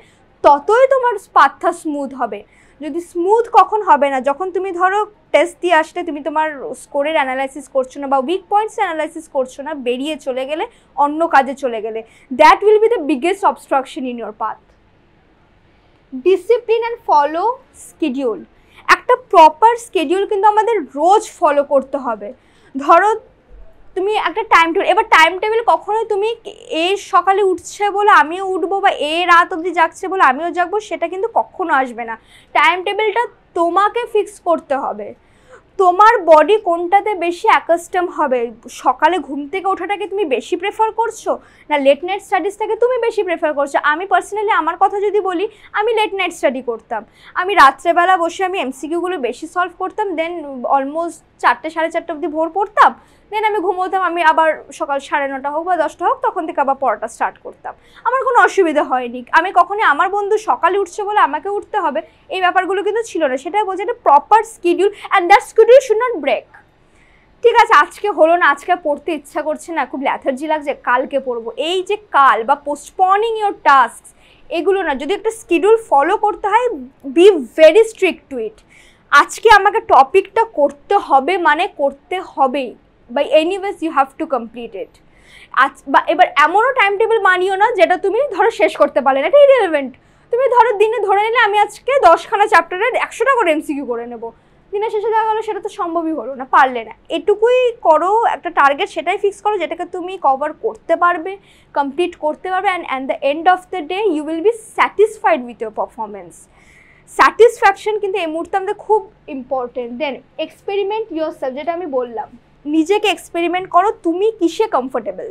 ততই তোমার পাথটা স্মুথ হবে। যদি স্মুথ কখন হবে না, যখন তুমি ধরো টেস্ট দিয়ে আসলে তুমি তোমার স্কোরের অ্যানালাইসিস করছো না বা উইক পয়েন্টস অ্যানালাইসিস করছো না, বেরিয়ে চলে গেলে, অন্য কাজে চলে গেলে, that will be the biggest obstruction in your path. Discipline and follow schedule. একটা প্রপার স্কেডিউল কিন্তু আমাদের রোজ ফলো করতে হবে। ধরো তুমি একটা টাইম টেবিল, এবার টাইম টেবিল কখনোই তুমি এ সকালে উঠছে বলে আমিও উঠবো, বা এ রাত অবধি জাগছে বলে আমিও জাগবো, সেটা কিন্তু কখনো আসবে না। টাইম টেবিলটা তোমাকে ফিক্স করতে হবে। তোমার বডি কোনটাতে বেশি অ্যাকাস্টম হবে, সকালে ঘুম থেকে ওঠাটাকে তুমি বেশি প্রেফার করছো না লেট নাইট স্টাডিজটাকে তুমি বেশি প্রেফার করছো? আমি পার্সোনালি আমার কথা যদি বলি, আমি লেট নাইট স্টাডি করতাম। আমি রাত্রেবেলা বসে আমি MCQগুলো বেশি সলভ করতাম, দেন অলমোস্ট 4টে 4:30 অবধি ভোর পড়তাম, দেন আমি ঘুমোতাম। আমি আবার সকাল 9:30 হোক বা 10টা হোক তখন থেকে আবার পড়াটা স্টার্ট করতাম। আমার কোনো অসুবিধা হয়নি। আমি কখনই আমার বন্ধু সকালে উঠছে বলে আমাকে উঠতে হবে এই ব্যাপারগুলো কিন্তু ছিল না। সেটাই বলছে একটা proper schedule, and that schedule should not break. ঠিক আছে, আজকে হলো না, আজকে পড়তে ইচ্ছা করছে না, খুব ল্যাথার্জি লাগছে, কালকে পড়বো, এই যে কাল বা পোস্টপনিং ইয়োর টাস্ক, এগুলো না। যদি একটা স্কেডিউল ফলো করতে হয়, be very strict to it. আজকে আমাকে টপিকটা করতে হবে মানে করতে হবেই, by anyways you have to complete it. বা এবার এমনও টাইম টেবিল মানিও না যেটা তুমি ধরো শেষ করতে পারলে না, এটা ইরেলেভেন্ট। তুমি ধরো দিনে ধরে নিলে আমি আজকে 10খানা চ্যাপ্টারের 100টা করে এমসিকিউ করে নেবো, দিনের শেষে দেখা গেলো সেটা তো সম্ভবই হলো না, পারলে না। এটুকুই করো, একটা টার্গেট সেটাই ফিক্স করো যেটাকে তুমি কভার করতে পারবে, কমপ্লিট করতে পারবে, and the end of the day you will be satisfied with your performance. Satisfaction কিন্তু এই মুহূর্তে আমাদের খুব ইম্পর্টেন্ট। দেন এক্সপেরিমেন্ট ইয়োরসেলফ, যেটা আমি বললাম, নিজেকে এক্সপেরিমেন্ট করো, তুমি কিসে কমফোর্টেবল,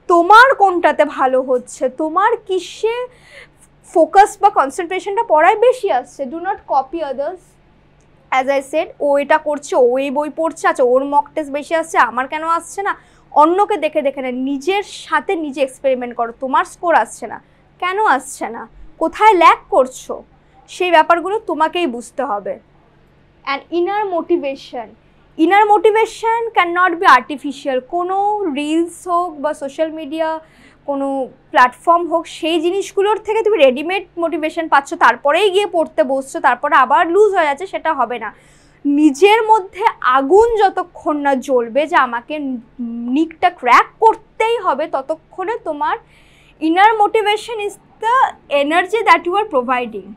তোমার কোনটাতে ভালো হচ্ছে, তোমার কিসে ফোকাস বা কনসেন্ট্রেশনটা পড়ায় বেশি আসছে। Do not copy others. As I said, ও এটা করছে, ও এই বই পড়ছে, আচ্ছা ওর মক টেস্ট বেশি আসছে, আমার কেন আসছে না, অন্যকে দেখে দেখে না, নিজের সাথে নিজে এক্সপেরিমেন্ট করো। তোমার স্কোর আসছে না, কেন আসছে না, কোথায় ল্যাক করছো, সেই ব্যাপারগুলো তোমাকেই বুঝতে হবে। And inner motivation can not be artificial. কোনো রিলস হোক বা সোশ্যাল মিডিয়া কোনো প্ল্যাটফর্ম হোক, সেই জিনিসগুলোর থেকে তুমি রেডিমেড মোটিভেশন পাচ্ছ, তারপরেই গিয়ে পড়তে বসছো, তারপরে আবার লুজ হয়ে যাচ্ছে, সেটা হবে না। নিজের মধ্যে আগুন যতক্ষণ না জ্বলবে যে আমাকে নিকটা ক্র্যাক করতেই হবে, ততক্ষণে তোমার inner motivation is the energy that you are providing.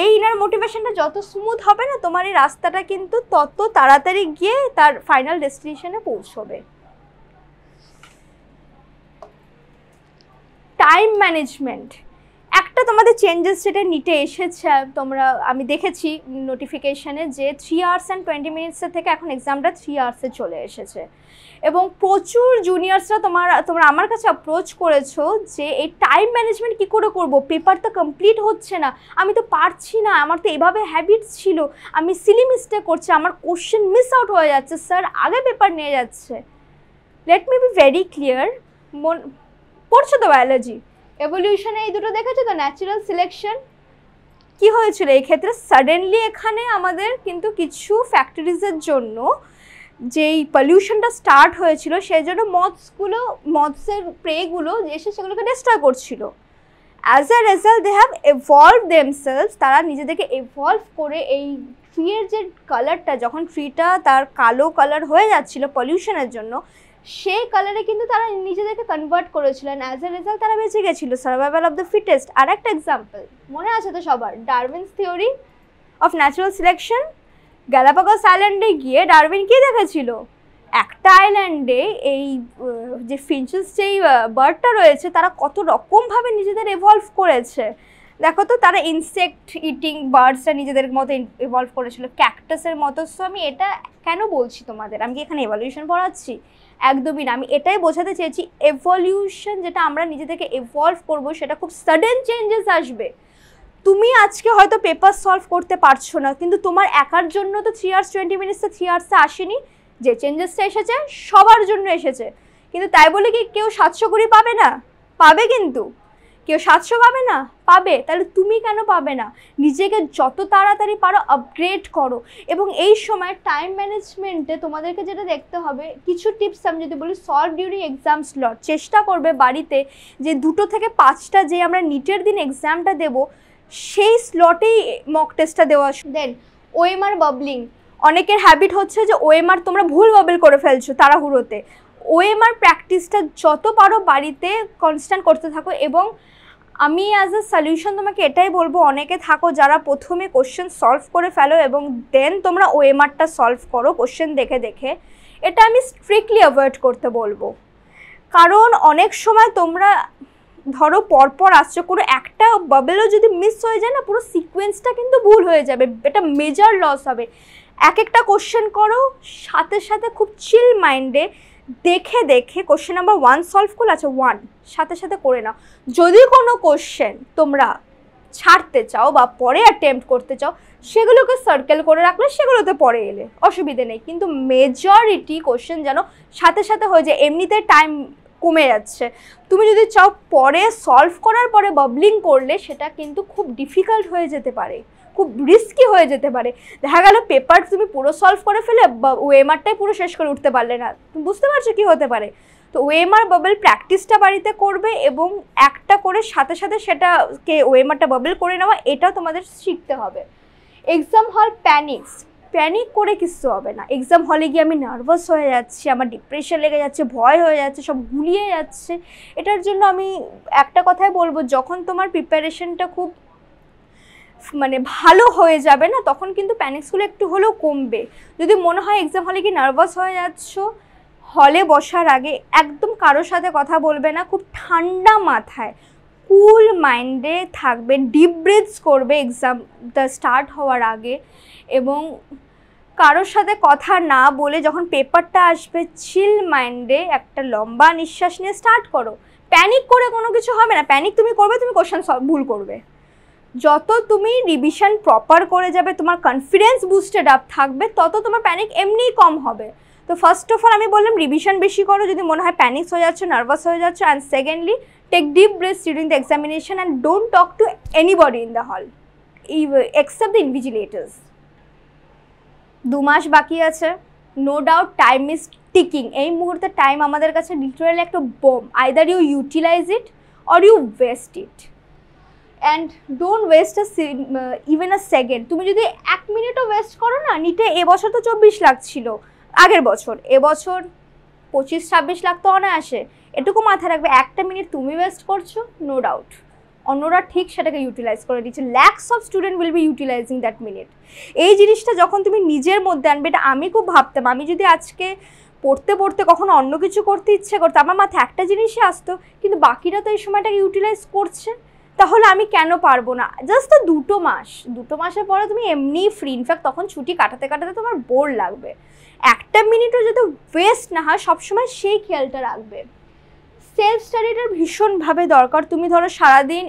এই ইনার মোটিভেশনটা যত স্মুথ হবে না, তোমার এই রাস্তাটা কিন্তু তত তাড়াতাড়ি গিয়ে তার ফাইনাল ডেস্টিনেশনে পৌঁছবে। টাইম ম্যানেজমেন্ট একটা তোমাদের চেঞ্জেস যেটা নিটে এসেছে, আমি দেখেছি নোটিফিকেশানে যে 3 hours and 20 minutes থেকে এখন এক্সামটা 3 hours চলে এসেছে। এবং প্রচুর জুনিয়র্সরা তোমরা আমার কাছে অ্যাপ্রোচ করেছো যে এই টাইম ম্যানেজমেন্ট কী করে করবো, পেপার তো কমপ্লিট হচ্ছে না, আমি তো পারছি না, আমার তো এভাবে হ্যাবিটস ছিল, আমি সিলি মিস্টেক করছি, আমার কোশ্চেন মিস আউট হয়ে যাচ্ছে, স্যার আগে পেপার নিয়ে যাচ্ছে। Late me be very clear, পড়ছো তো বায়োলজি, এভলিউশনে এই দুটো দেখেছো তো, ন্যাচারাল সিলেকশন। কি হয়েছিল এই ক্ষেত্রে, সাডেনলি এখানে আমাদের কিন্তু কিছু ফ্যাক্টরিজের জন্য যেই পলিউশনটা স্টার্ট হয়েছিল, সেই জন্য মথসের প্রেগুলো এসে সেগুলোকে ডিস্ট্রয় করছিল। As a result they have evolve themselves, তারা নিজেদেরকে এভলভ করে এই ট্রিয়ের যে কালারটা, যখন ট্রিটা তার কালো কালার হয়ে যাচ্ছিল পলিউশনের জন্য, সেই কালারে কিন্তু তারা নিজেদেরকে কনভার্ট করেছিল, অ্যাজ এ রেজাল্ট তারা বেঁচে গেছিলো। Survival of the fittest. আর একটা এক্সাম্পল মনে আছে তো সবার, Darwin's theory of natural selection. Galapagos আইল্যান্ডে গিয়ে ডারউইন কী দেখেছিল, একটা আইল্যান্ডে এই যে ফিঞ্চেস যেই বার্ডটা রয়েছে, তারা কত রকমভাবে নিজেদের এভলভ করেছে। দেখো তো, তারা ইনসেক্ট ইটিং বার্ডসটা নিজেদের মতো এভলভ করেছিল, ক্যাকটাসের মতো। সো আমি এটা কেন বলছি তোমাদের, আমি কি এখানে এভলিউশন পড়াচ্ছি? একদমই না। আমি এটাই বোঝাতে চেয়েছি, এভলিউশন যেটা আমরা নিজেদেরকে এভলভ করবো, সেটা খুব সাডেন চেঞ্জেস আসবে। তুমি আজকে হয়তো পেপার সলভ করতে পারছো না, কিন্তু তোমার একার জন্য তো 3 hours 20 minutes 3 hours আসেনি। যে চেঞ্জেসটা এসেছে সবার জন্য এসেছে, কিন্তু তাই বলে কি কেউ 700 করে পাবে না? পাবে, কিন্তু কেউ 700 পাবে না, পাবে। তাহলে তুমি কেন পাবে না? নিজেকে যত তাড়াতাড়ি পারো আপগ্রেড করো। এবং এই সময় টাইম ম্যানেজমেন্টে তোমাদেরকে যেটা দেখতে হবে, কিছু টিপস আমি যদি বলি, সলভ ডিউরিং এক্সাম স্লট। চেষ্টা করবে বাড়িতে যে 2 থেকে 5টা যে আমরা নিটের দিন এক্সামটা দেবো, সেই স্লটেই মক টেস্টটা দেওয়া। দেন ওএমআর বাবলিং, অনেকের হ্যাবিট হচ্ছে যে ওএমআর তোমরা ভুল বাবল করে ফেলছো তাড়াহুড়োতে। ওএমআর প্র্যাকটিসটা যত পারো বাড়িতে কনস্ট্যান্ট করতে থাকো। এবং আমি অ্যাজ এ সলিউশন তোমাকে এটাই বলবো, অনেকে থাকো যারা প্রথমে কোশ্চেন সলভ করে ফেলো এবং দেন তোমরা ওএমআরটা সলভ করো কোশ্চেন দেখে দেখে। এটা আমি স্ট্রিক্টলি অ্যাভয়েড করতে বলবো, কারণ অনেক সময় তোমরা ধরো পরপর আসছো, কোনো একটা বাবেলও যদি মিস হয়ে যায় না, পুরো সিকোয়েন্সটা কিন্তু ভুল হয়ে যাবে, এটা মেজর লস হবে। এক একটা কোশ্চেন করো সাথে সাথে, খুব চিল মাইন্ডে দেখে দেখে কোশ্চেন নাম্বার 1 সলভ করলে, আচ্ছা 1 সাথে সাথে করে নাও। যদি কোনো কোশ্চেন তোমরা ছাড়তে চাও বা পরে অ্যাটেম্প্ট করতে চাও, সেগুলোকে সার্কেল করে রাখলে সেগুলোতে পরে এলে অসুবিধে নেই, কিন্তু মেজরিটি কোশ্চেন যেন সাথে সাথে হয়ে যায়। এমনিতে টাইম কমে যাচ্ছে, তুমি যদি চাও পরে সলভ করার পরে বাবলিং করলে সেটা কিন্তু খুব ডিফিকাল্ট হয়ে যেতে পারে, খুব রিস্কি হয়ে যেতে পারে। দেখা গেল পেপার তুমি পুরো সলভ করে ফেলে ওএমআরটাই পুরো শেষ করে উঠতে পারলে না, তুমি বুঝতে পারছো কী হতে পারে। তো ওএমআর বাবল প্র্যাকটিসটা বাড়িতে করবে এবং একটা করে সাথে সাথে সেটাকে ওএমআরটা বাবল করে নেওয়া, এটা তোমাদের শিখতে হবে। এক্সাম হল প্যানিক্স, প্যানিক করে কিছু হবে না। এক্সাম হলে গিয়ে আমি নার্ভাস হয়ে যাচ্ছি, আমার ডিপ্রেশন লেগে যাচ্ছে, ভয় হয়ে যাচ্ছে, সব গুলিয়ে যাচ্ছে। এটার জন্য আমি একটা কথাই বলবো, যখন তোমার প্রিপারেশনটা খুব মানে ভালো হয়ে যাবে না, তখন কিন্তু প্যানিকসগুলো একটু হলেও কমবে। যদি মনে হয় এক্সাম হলে কি নার্ভাস হয়ে যাচ্ছ, হলে বসার আগে একদম কারোর সাথে কথা বলবে না, খুব ঠান্ডা মাথায় কুল মাইন্ডে থাকবে, ডিপ ব্রিথস করবে এক্সামটা স্টার্ট হওয়ার আগে, এবং কারোর সাথে কথা না বলে যখন পেপারটা আসবে চিল মাইন্ডে একটা লম্বা নিঃশ্বাস নিয়ে স্টার্ট করো। প্যানিক করে কোনো কিছু হবে না। প্যানিক তুমি করবে, তুমি কোশ্চেন ভুল করবে। যত তুমি রিভিশন প্রপার করে যাবে, তোমার কনফিডেন্স বুস্টেড আপ থাকবে, তত তোমার প্যানিক এমনিই কম হবে। তো ফার্স্ট অফ অল আমি বললাম রিভিশন বেশি করো যদি মনে হয় প্যানিক হয়ে যাচ্ছে, নার্ভাস হয়ে যাচ্ছে। And secondly, take deep breaths during the examination and don't talk to anybody in the hall except the invigilators. 2 মাস বাকি আছে, no doubt time is ticking. এই মুহূর্তে টাইম আমাদের কাছে লিটারালি একটা bomb. Either you utilise it or you waste it, and don't waste even a second. তুমি যদি 1 মিনিটও ওয়েস্ট করো না, নিটে এবছর তো 24 লাখ ছিল আগের বছর, এবছর 25-26 লাখ তো অনায়াসে। এটুকু মাথায় রাখবে, 1টা মিনিট তুমি ওয়েস্ট করছো, নো ডাউট অন্যরা ঠিক সেটাকে ইউটিলাইজ করে দিচ্ছে। Lakhs of student will be utilising that minute. এই জিনিসটা যখন তুমি নিজের মধ্যে আনবে, এটা আমি খুব ভাবতাম। আমি যদি আজকে পড়তে পড়তে কখনো অন্য কিছু করতে ইচ্ছে করতো, আমার মাথায় একটা জিনিসই আসতো, কিন্তু বাকিরা তো এই সময়টাকে ইউটিলাইজ করছে, তাহলে আমি কেন পারবো না? জাস্ট তো 2 মাস, 2 মাসের পরে তুমি এমনিই ফ্রি। ইনফ্যাক্ট তখন ছুটি কাটাতে কাটাতে তোমার বোর লাগবে। 1টা মিনিটও যাতে ওয়েস্ট না হয় সবসময় সেই খেয়ালটা রাখবে। সেলফ স্টাডিটার ভীষণভাবে দরকার। তুমি ধরো সারাদিন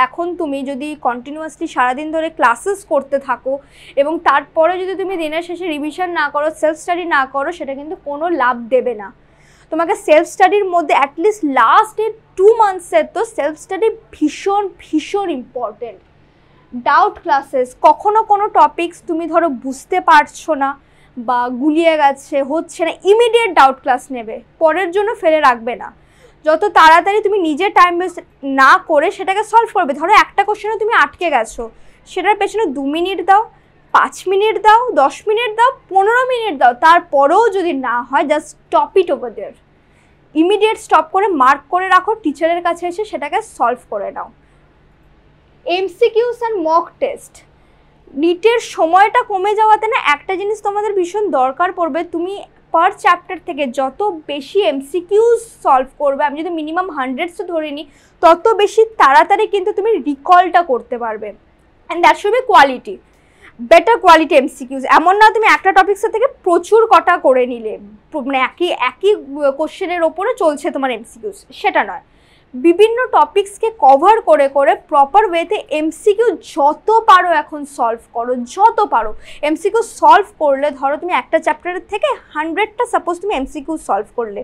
এখন তুমি যদি কন্টিনিউয়াসলি সারাদিন ধরে ক্লাসেস করতে থাকো এবং তারপরে যদি তুমি দিনের শেষে রিভিশন না করো, সেলফ স্টাডি না করো, সেটা কিন্তু কোনো লাভ দেবে না। তোমাকে সেলফ স্টাডির মধ্যে অ্যাটলিস্ট লাস্ট 2 মান্থসের তো সেলফ স্টাডি ভীষণ ভীষণ ইম্পর্টেন্ট। ডাউট ক্লাসেস, কখনো কোনো টপিকস তুমি ধরো বুঝতে পারছো না বা গুলিয়ে গেছে, হচ্ছে না, ইমিডিয়েট ডাউট ক্লাস নেবে, পরের জন্য ফেলে রাখবে না। যত তাড়াতাড়ি তুমি নিজে টাইম ওয়েস্ট না করে সেটাকে সলভ করবে। ধরো একটা কোশ্চেনে তুমি আটকে গেছো, সেটার পেছনে 2 মিনিট দাও, 5 মিনিট দাও, 10 মিনিট দাও, 15 মিনিট দাও, তারপরেও যদি না হয় just stop it over there. Immediate stop করে মার্ক করে রাখো, টিচারের কাছে এসে সেটাকে সলভ করে নাও। এমসিকিউস অ্যান্ড মক টেস্ট, নিটের সময়টা কমে যাওয়াতে না একটা জিনিস তোমাদের ভীষণ দরকার পড়বে, তুমি পার চ্যাপ্টার থেকে যত বেশি এমসিকিউস সলভ করবে, আমি যদি মিনিমাম 100 ধরে নিই, তত বেশি তাড়াতাড়ি কিন্তু তুমি রিকলটা করতে পারবে। And that should be quality, better quality MCQs. এমন না তুমি একটা টপিক্সের থেকে প্রচুর কটা করে নিলে, মানে একই কোশ্চেনের ওপরে চলছে তোমার এমসিকিউস, সেটা নয়। বিভিন্ন টপিক্সকে কভার করে করে প্রপার ওয়েতে এমসিকিউ যত পারো এখন সলভ করো, যত পারো। এমসিকিউ সলভ করলে ধরো তুমি একটা চ্যাপ্টারের থেকে 100টা সাপোজ তুমি এমসিকিউ সলভ করলে,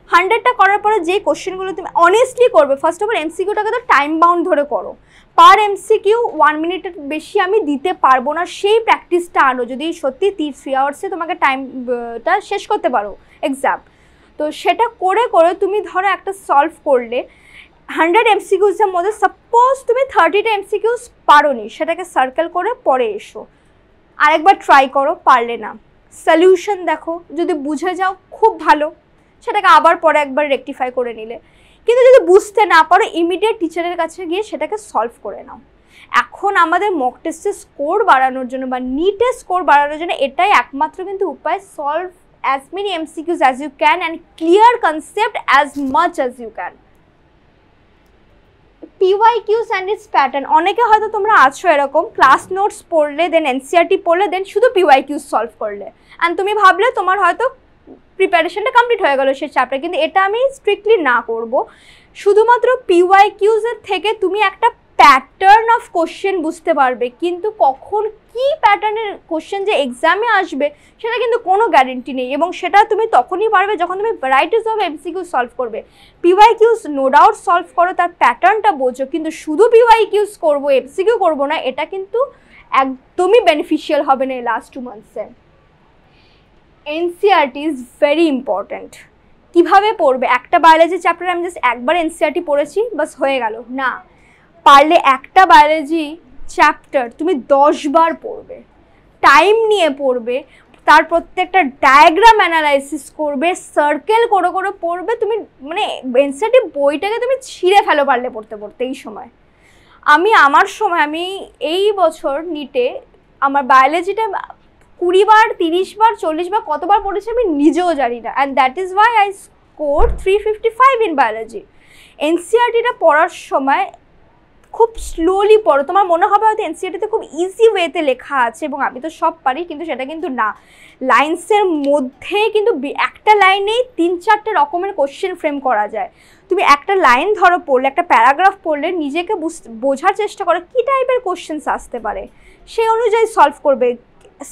100টা করার পরে যে কোশ্চেনগুলো তুমি অনেস্টলি করবে, ফার্স্ট অফ অল এমসিকিউটাকে তো টাইম বাউন্ড ধরে করো। পার এমসিকিউ 1 মিনিটের বেশি আমি দিতে পারবো না, সেই প্র্যাকটিসটা আনো। যদি সত্যি 3 আওয়ার্সে তোমাকে টাইমটা শেষ করতে পারো এক্সাম, তো সেটা করে করে তুমি ধরো একটা সলভ করলে 100 এমসিকিউসের মধ্যে সাপোজ তুমি 30টা এমসিকিউস পারো নি, সেটাকে সার্কেল করে পরে এসো, আরেকবার ট্রাই করো, পারলে না সলিউশন দেখো, যদি বুঝে যাও খুব ভালো, সেটাকে আবার পরে একবার রেকটিফাই করে নিলে। কিন্তু যদি বুঝতে না পারো, ইমিডিয়েট টিচারের কাছে গিয়ে সেটাকে সলভ করে নাও। এখন আমাদের মক টেস্টের স্কোর বাড়ানোর জন্য বা নিটের স্কোর বাড়ানোর জন্য এটাই একমাত্র কিন্তু উপায়, solve as many MCQs as you can and clear concept as much as you can. PYQs and its pattern, অনেকে হয়তো তোমরা আছো এরকম, ক্লাস নোটস পড়লে, দেন NCERT পড়লে, দেন শুধু PYQs সলভ করলে, অ্যান্ড তুমি ভাবলে তোমার হয়তো প্রিপারেশনটা কমপ্লিট হয়ে গেলো সেই চ্যাপ্টার। কিন্তু এটা আমি স্ট্রিক্টলি না করব। শুধুমাত্র PYQs এর থেকে তুমি একটা প্যাটার্ন অফ কোশ্চেন বুঝতে পারবে, কিন্তু কখন কি প্যাটার্নের কোশ্চেন যে এক্সামে আসবে সেটা কিন্তু কোনো গ্যারেন্টি নেই, এবং সেটা তুমি তখনই পারবে যখন তুমি ভ্যারাইটিস অফ MCQ সলভ করবে। PYQs নো ডাউট সলভ করো, তার প্যাটার্নটা বোঝো, কিন্তু শুধু PYQs করবো, MCQ করবো না, এটা কিন্তু একদমই বেনিফিশিয়াল হবে না এই last 2 মান্থসে। NCERT is very important. কীভাবে পড়বে? একটা বায়োলজি চ্যাপ্টার আমি জাস্ট একবার NCERT পড়েছি বাস হয়ে গেল না, পারলে একটা বায়োলজি চ্যাপ্টার তুমি 10 বার পড়বে, টাইম নিয়ে পড়বে, তার প্রত্যেকটা ডায়াগ্রাম অ্যানালাইসিস করবে, সার্কেল করে করে পড়বে, তুমি মানে এনসিইআরটি বইটাকে তুমি ছিঁড়ে ফেলো পারলে পড়তে পড়তে। এই সময় আমি এই বছর নিটে আমার বায়োলজিটা 20 বার 30 বার 40 বার কতবার পড়েছি আমি নিজেও জানি না, and that is why I score 355 in biology. এনসিইআরটিটা পড়ার সময় খুব স্লোলি পড়ো, তোমার মনে হবে হয়তো এনসিইআরটিতে খুব ইজি ওয়েতে লেখা আছে এবং আমি তো সব পারি, কিন্তু সেটা কিন্তু না। লাইন্সের মধ্যে কিন্তু একটা লাইনেই 3-4টে রকমের কোশ্চেন ফ্রেম করা যায়। তুমি একটা লাইন ধরো পড়লে, একটা প্যারাগ্রাফ পড়লে নিজেকে বোঝার চেষ্টা করো কী টাইপের কোশ্চেন্স আসতে পারে, সেই অনুযায়ী সলভ করবে।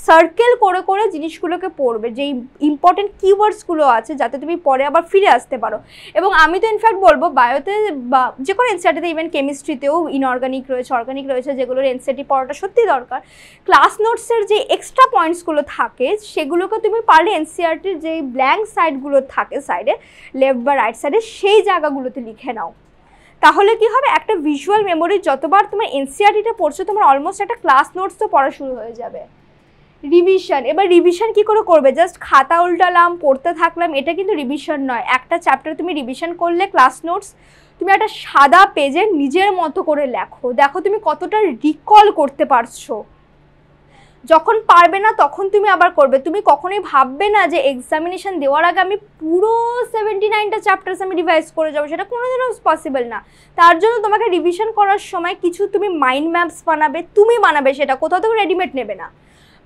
সার্কেল করে করে জিনিসগুলোকে পড়বে, যেই ইম্পর্টেন্ট কিওয়ার্ডসগুলো আছে যাতে তুমি পরে আবার ফিরে আসতে পারো। এবং আমি তো ইনফ্যাক্ট বলবো বায়োতে বা যে কোনো এনসিইআরটিতে, ইভেন কেমিস্ট্রিতেও ইনঅর্গানিক রয়েছে, অর্গানিক রয়েছে, যেগুলোর এনসিইআরটি পড়াটা সত্যি দরকার। ক্লাস নোটসের যে এক্সট্রা পয়েন্টসগুলো থাকে সেগুলোকে তুমি পারলে এনসিইআরটির যে ব্ল্যাঙ্ক সাইডগুলো থাকে সাইডে, লেফট বা রাইট সাইডে, সেই জায়গাগুলোতে লিখে নাও। তাহলে কি হবে, একটা ভিজুয়াল মেমোরি যতবার তোমার এনসিইআরটিটা পড়ছো তোমার অলমোস্ট একটা ক্লাস নোটস তো পড়া শুরু হয়ে যাবে। রিভিশন, এবার রিভিশন কি করে করবে? জাস্ট খাতা উল্টালাম পড়তে থাকলাম, এটা কিন্তু রিভিশন নয়। একটা চ্যাপ্টার তুমি রিভিশন করলে ক্লাস নোটস তুমি একটা সাদা পেজে নিজের মতো করে লেখো, দেখো তুমি কতটা রিকল করতে পারছো। যখন পারবে না তখন তুমি আবার করবে। তুমি কখনোই ভাববে না যে এক্সামিনেশন দেওয়ার আগে আমি পুরো 79টা চ্যাপ্টার্স আমি রিভাইজ করে যাবো, সেটা কোনোদিনও পসিবল না। তার জন্য তোমাকে রিভিশন করার সময় কিছু তুমি মাইন্ড ম্যাপস বানাবে, তুমি বানাবে, সেটা কোথাও থেকে রেডিমেড নেবে না।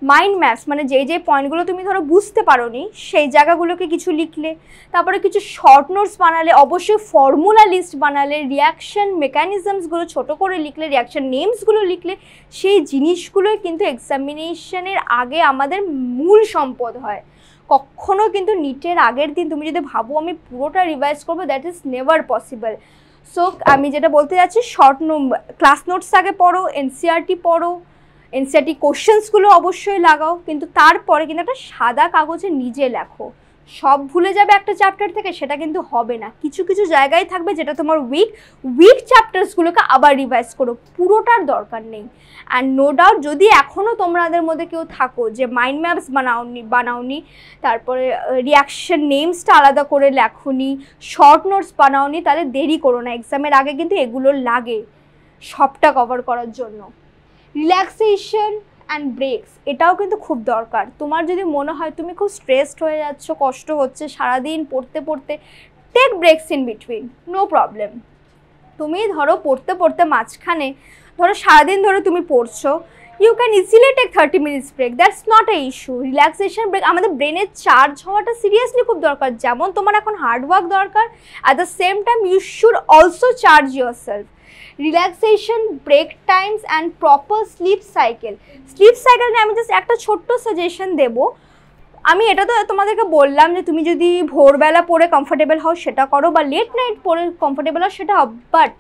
মাইন্ড ম্যাপস মানে যে পয়েন্টগুলো তুমি ধরো বুঝতে পারো নি সেই জায়গাগুলোকে কিছু লিখলে, তারপরে কিছু শর্ট নোটস বানালে, অবশ্যই ফর্মুলা লিস্ট বানালে, রিয়াকশন মেকানিজমসগুলো ছোটো করে লিখলে, রিয়াকশন নেমসগুলো লিখলে, সেই জিনিসগুলোই কিন্তু এক্সামিনেশনের আগে আমাদের মূল সম্পদ হয়। কখনো কিন্তু নিটের আগের দিন তুমি যদি ভাবো আমি পুরোটা রিভাইজ করবো, that is never possible. So আমি যেটা বলতে যাচ্ছি, ক্লাস নোটস আগে পড়ো, এনসিইআরটি পড়ো, এনসিইআরটি কোশ্চেন্সগুলো অবশ্যই লাগাও, কিন্তু তারপরে কিন্তু একটা সাদা কাগজে নিজে লেখো। সব ভুলে যাবে একটা চ্যাপ্টার থেকে সেটা কিন্তু হবে না, কিছু কিছু জায়গায় থাকবে যেটা তোমার উইক চ্যাপ্টার্সগুলোকে আবার রিভাইজ করো, পুরোটার দরকার নেই। অ্যান্ড নো ডাউট যদি এখনও তোমাদের মধ্যে কেউ থাকো যে মাইন্ড ম্যাপস বানাওনি, তারপরে রিয়াকশন নেমসটা আলাদা করে লেখোনি, শর্ট নোটস বানাওনি, তাহলে দেরি করো না, এক্সামের আগে কিন্তু এগুলো লাগে সবটা কভার করার জন্য। রিল্যাক্সেশন অ্যান্ড ব্রেকস, এটাও কিন্তু খুব দরকার। তোমার যদি মনে হয় তুমি খুব স্ট্রেসড হয়ে যাচ্ছ, কষ্ট হচ্ছে সারাদিন পড়তে পড়তে, take breaks in between, no problem. তুমি ধরো পড়তে পড়তে মাঝখানে ধরো সারাদিন ধরে তুমি পড়ছো, you can easily take 30 minutes break, that's not a issue. Relaxation break, আমাদের ব্রেনের চার্জ হওয়াটা সিরিয়াসলি খুব দরকার। যেমন তোমার এখন হার্ডওয়ার্ক দরকার, at the same time you should also charge yourself. Relaxation, break times and proper sleep cycle নিয়ে আমি জাস্ট একটা ছোট্ট সাজেশন দেবো। আমি এটা তো তোমাদেরকে বললাম যে তুমি যদি ভোরবেলা পড়ে কমফোর্টেবল হও সেটা করো, বা লেট নাইট পড়ে কমফোর্টেবল হও সেটা, বাট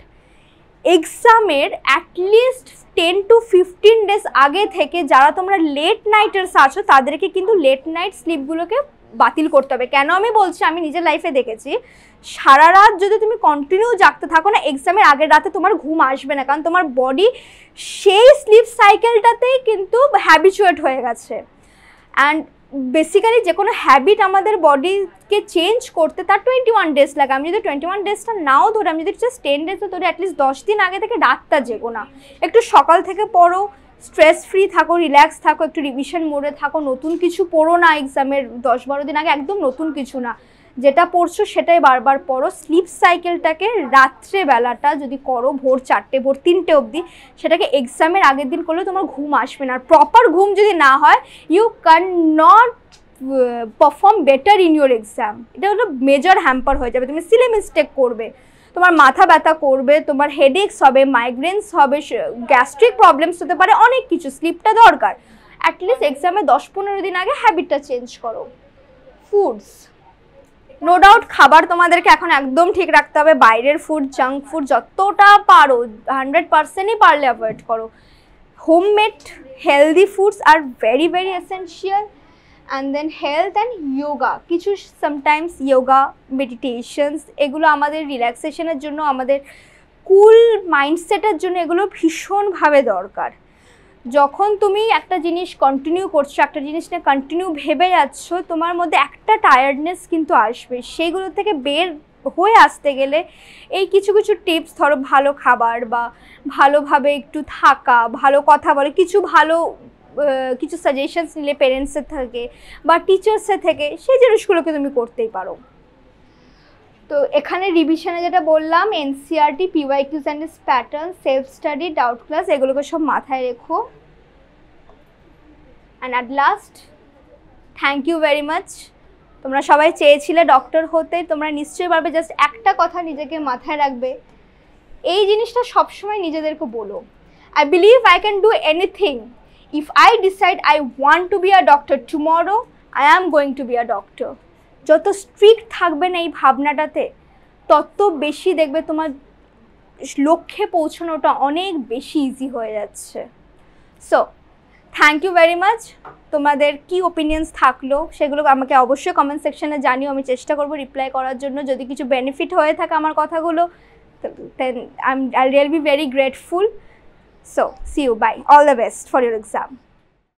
এক্সামের অ্যাটলিস্ট 10 to 15 ডেজ আগে থেকে যারা তোমরা লেট নাইটার্স আছো তাদেরকে কিন্তু লেট নাইট স্লিপগুলোকে বাতিল করতে হবে। কেন আমি বলছি, আমি নিজের লাইফে দেখেছি সারা রাত যদি তুমি কন্টিনিউ জাগতে থাকো না, এক্সামের আগের রাতে তোমার ঘুম আসবে না, কারণ তোমার বডি সেই স্লিপ সাইকেলটাতেই কিন্তু হ্যাবিচুয়েট হয়ে গেছে। অ্যান্ড বেসিক্যালি যে কোনো হ্যাবিট আমাদের বডিকে চেঞ্জ করতে তার 21 ডেজ লাগে। আমি যদি 21 ডেজটা নাও ধরে, আমি যদি জাস্ট 10 ডেজও ধরে, অ্যাটলিস্ট 10 দিন আগে থেকে রাতটা জেগো না, একটু সকাল থেকে পড়ো, স্ট্রেস ফ্রি থাকো, রিল্যাক্স থাকো, একটু রিভিশন মোডে থাকো, নতুন কিছু পড়ো না এক্সামের 10-12 দিন আগে, একদম নতুন কিছু না, যেটা পড়ছো সেটাই বারবার পড়ো। স্লিপ সাইকেলটাকে রাত্রেবেলাটা যদি করো ভোর 4টে ভোর 3টে অবধি, সেটাকে এক্সামের আগের দিন করলে তোমার ঘুম আসবে না। আর প্রপার ঘুম যদি না হয়, you can not perform better in your exam. এটা হলো মেজর হ্যাম্পার হয়ে যাবে, তুমি সিলি মিস্টেক করবে, তোমার মাথা ব্যথা করবে, তোমার হেডেক্স হবে, মাইগ্রেনস হবে, গ্যাস্ট্রিক প্রবলেমস হতে পারে, অনেক কিছু। স্লিপটা দরকার। অ্যাটলিস্ট এক্সামে 10-15 দিন আগে হ্যাবিটটা চেঞ্জ করো। ফুডস, নো ডাউট খাবার তোমাদেরকে এখন একদম ঠিক রাখতে হবে। বাইরের ফুড, জাঙ্ক ফুড যতটা পারো 100%ই পারলে অ্যাভয়েড করো। Homemade healthy foods are very very essential. And then health and yoga, কিছু সামটাইমস যোগা, মেডিটেশনস, এগুলো আমাদের রিল্যাক্সেশনের জন্য, আমাদের কুল মাইন্ডসেটের জন্য এগুলো ভীষণভাবে দরকার। যখন তুমি একটা জিনিস কন্টিনিউ করছো, একটা জিনিস নিয়ে কন্টিনিউ ভেবে যাচ্ছ, তোমার মধ্যে একটা টায়ার্ডনেস কিন্তু আসবে। সেইগুলো থেকে বের হয়ে আসতে গেলে এই কিছু কিছু টিপস, ধরো ভালো খাবার বা ভালোভাবে একটু থাকা, ভালো কথা বলে, কিছু সাজেশনস নিলে পেরেন্টসের থেকে বা টিচার্সের থেকে, সেই জিনিসগুলোকে তুমি করতেই পারো। তো এখানে রিভিশনে যেটা বললাম, NCERT, PYQs and its pattern, self study, doubt class, এগুলোকে সব মাথায় রেখো। And at last, thank you very much. তোমরা সবাই চেয়েছিলে ডক্টর হতে, তোমরা নিশ্চয়ই পারবে। জাস্ট একটা কথা নিজেকে মাথায় রাখবে, এই জিনিসটা সবসময় নিজেদেরকে বলো, I believe I can do anything. If I decide I want to be a doctor tomorrow, I am going to be a doctor. যত স্ট্রিক্ট থাকবে না এই ভাবনাটাতে, তত বেশি দেখবে তোমার লক্ষ্যে পৌঁছানোটা অনেক বেশি ইজি হয়ে যাচ্ছে। So thank you very much. তোমাদের কি ওপিনিয়ন্স থাকলো সেগুলো আমাকে অবশ্যই কমেন্ট সেকশনে জানিও, আমি চেষ্টা করবো রিপ্লাই করার জন্য। যদি কিছু বেনিফিট হয়ে থাকে আমার কথাগুলো, then I'll really be very grateful. So see you, bye, all the best for your exam.